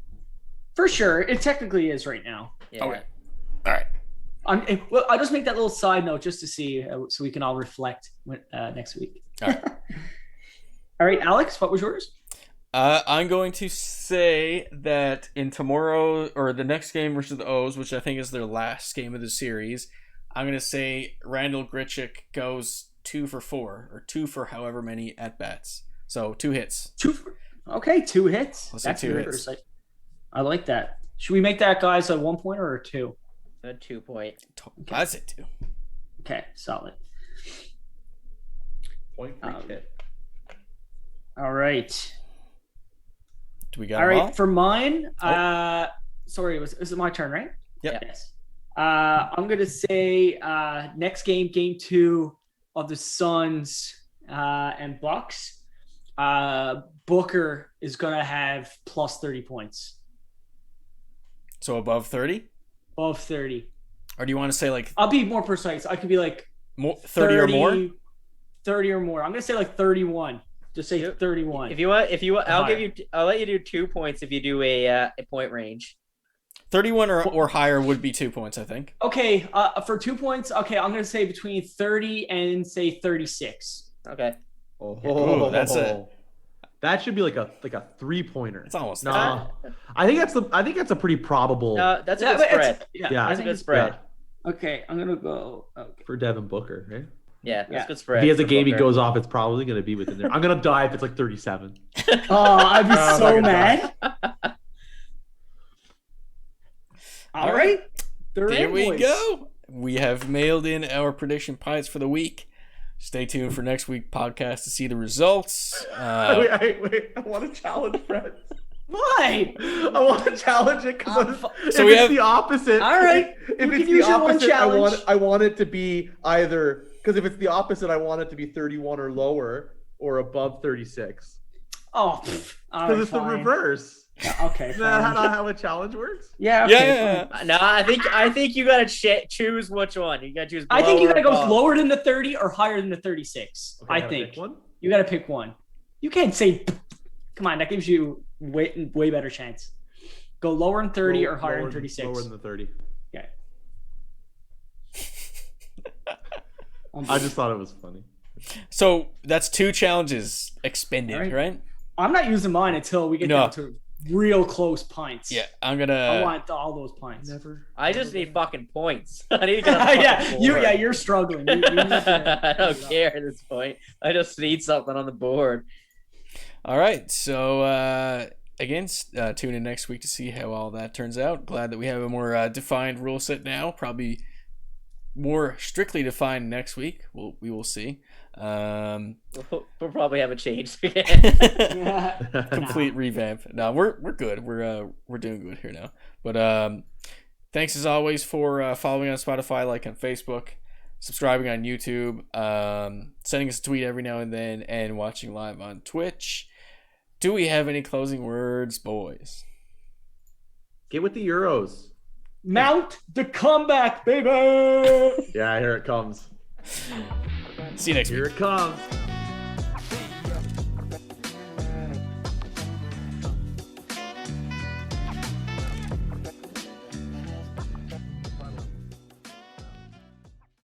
For sure. It technically is right now. Yeah. Okay. All right. Well, I'll just make that little side note just to see so we can all reflect next week. All right. All right, Alex, what was yours? I'm going to say that in tomorrow or the next game versus the O's, which I think is their last game of the series, I'm going to say Randall Grichuk goes 2 for 4 or 2 for however many at bats. So 2 hits. 2 hits. Let's say That's 2 yours. hits. I like that. Should we make that, guys, a 1 pointer or a 2? A 2 point. Okay. I said 2. Okay, solid. Point hit. All right. Do we got all them right, all? for mine, sorry, is it my turn, right? Yep. Yes. I'm gonna say next game, game 2 of the Suns and Bucks. Booker is gonna have plus 30 points. So above 30? Above 30. Or do you want to say like I'll be more precise. I could be like 30 or more? 30 or more. I'm gonna say like 31. Just say 31. If you want, I'll let you do 2 points if you do a point range. 31 or higher would be 2 points, I think. Okay, for 2 points, okay, I'm gonna say between 30 and say 36. Okay. Oh, that's a. That should be like a 3-pointer. It's almost. No, I think that's a pretty probable. That's a good spread. Yeah, that's a good spread. Okay, I'm gonna go for Devin Booker, right? Yeah, that's a good spread. If he has a game he goes off, it's probably going to be within there. I'm going to die if it's like 37. Oh, I'd be so mad. All right. There we go. We have mailed in our prediction pies for the week. Stay tuned for next week's podcast to see the results. Wait. I want to challenge Fred. Why? I want to challenge it because so if it's the opposite. All right. If it's the opposite, I want it to be either. Because if it's the opposite, I want it to be 31 or lower or above 36. Oh, because it's the reverse. Yeah, okay. Is that not how a challenge works? Yeah. Okay, yeah. No, I think you gotta choose which one. You gotta choose. I think you gotta go lower than the 30 or higher than the 36. Okay, I think you gotta pick one. You can't say. Come on, that gives you way better chance. Go lower than 30 or higher than 36. Lower than the 30. Okay. I just thought it was funny. So that's 2 challenges expended, right? I'm not using mine until we get down to real close pints. Yeah, I want all those pints. Never. I just need fucking points. I need to get you're struggling. I don't care at this point. I just need something on the board. All right, so again, tune in next week to see how all that turns out. Glad that we have a more defined rule set now. Probably more strictly defined next week. We will see. We'll probably have a change again. Complete revamp. No, we're good. We're doing good here now. But thanks as always for following on Spotify, like on Facebook, subscribing on YouTube, sending us a tweet every now and then, and watching live on Twitch. Do we have any closing words, boys? Get with the Euros. Mount the comeback, baby. Yeah, here it comes. See you next week. Here it comes.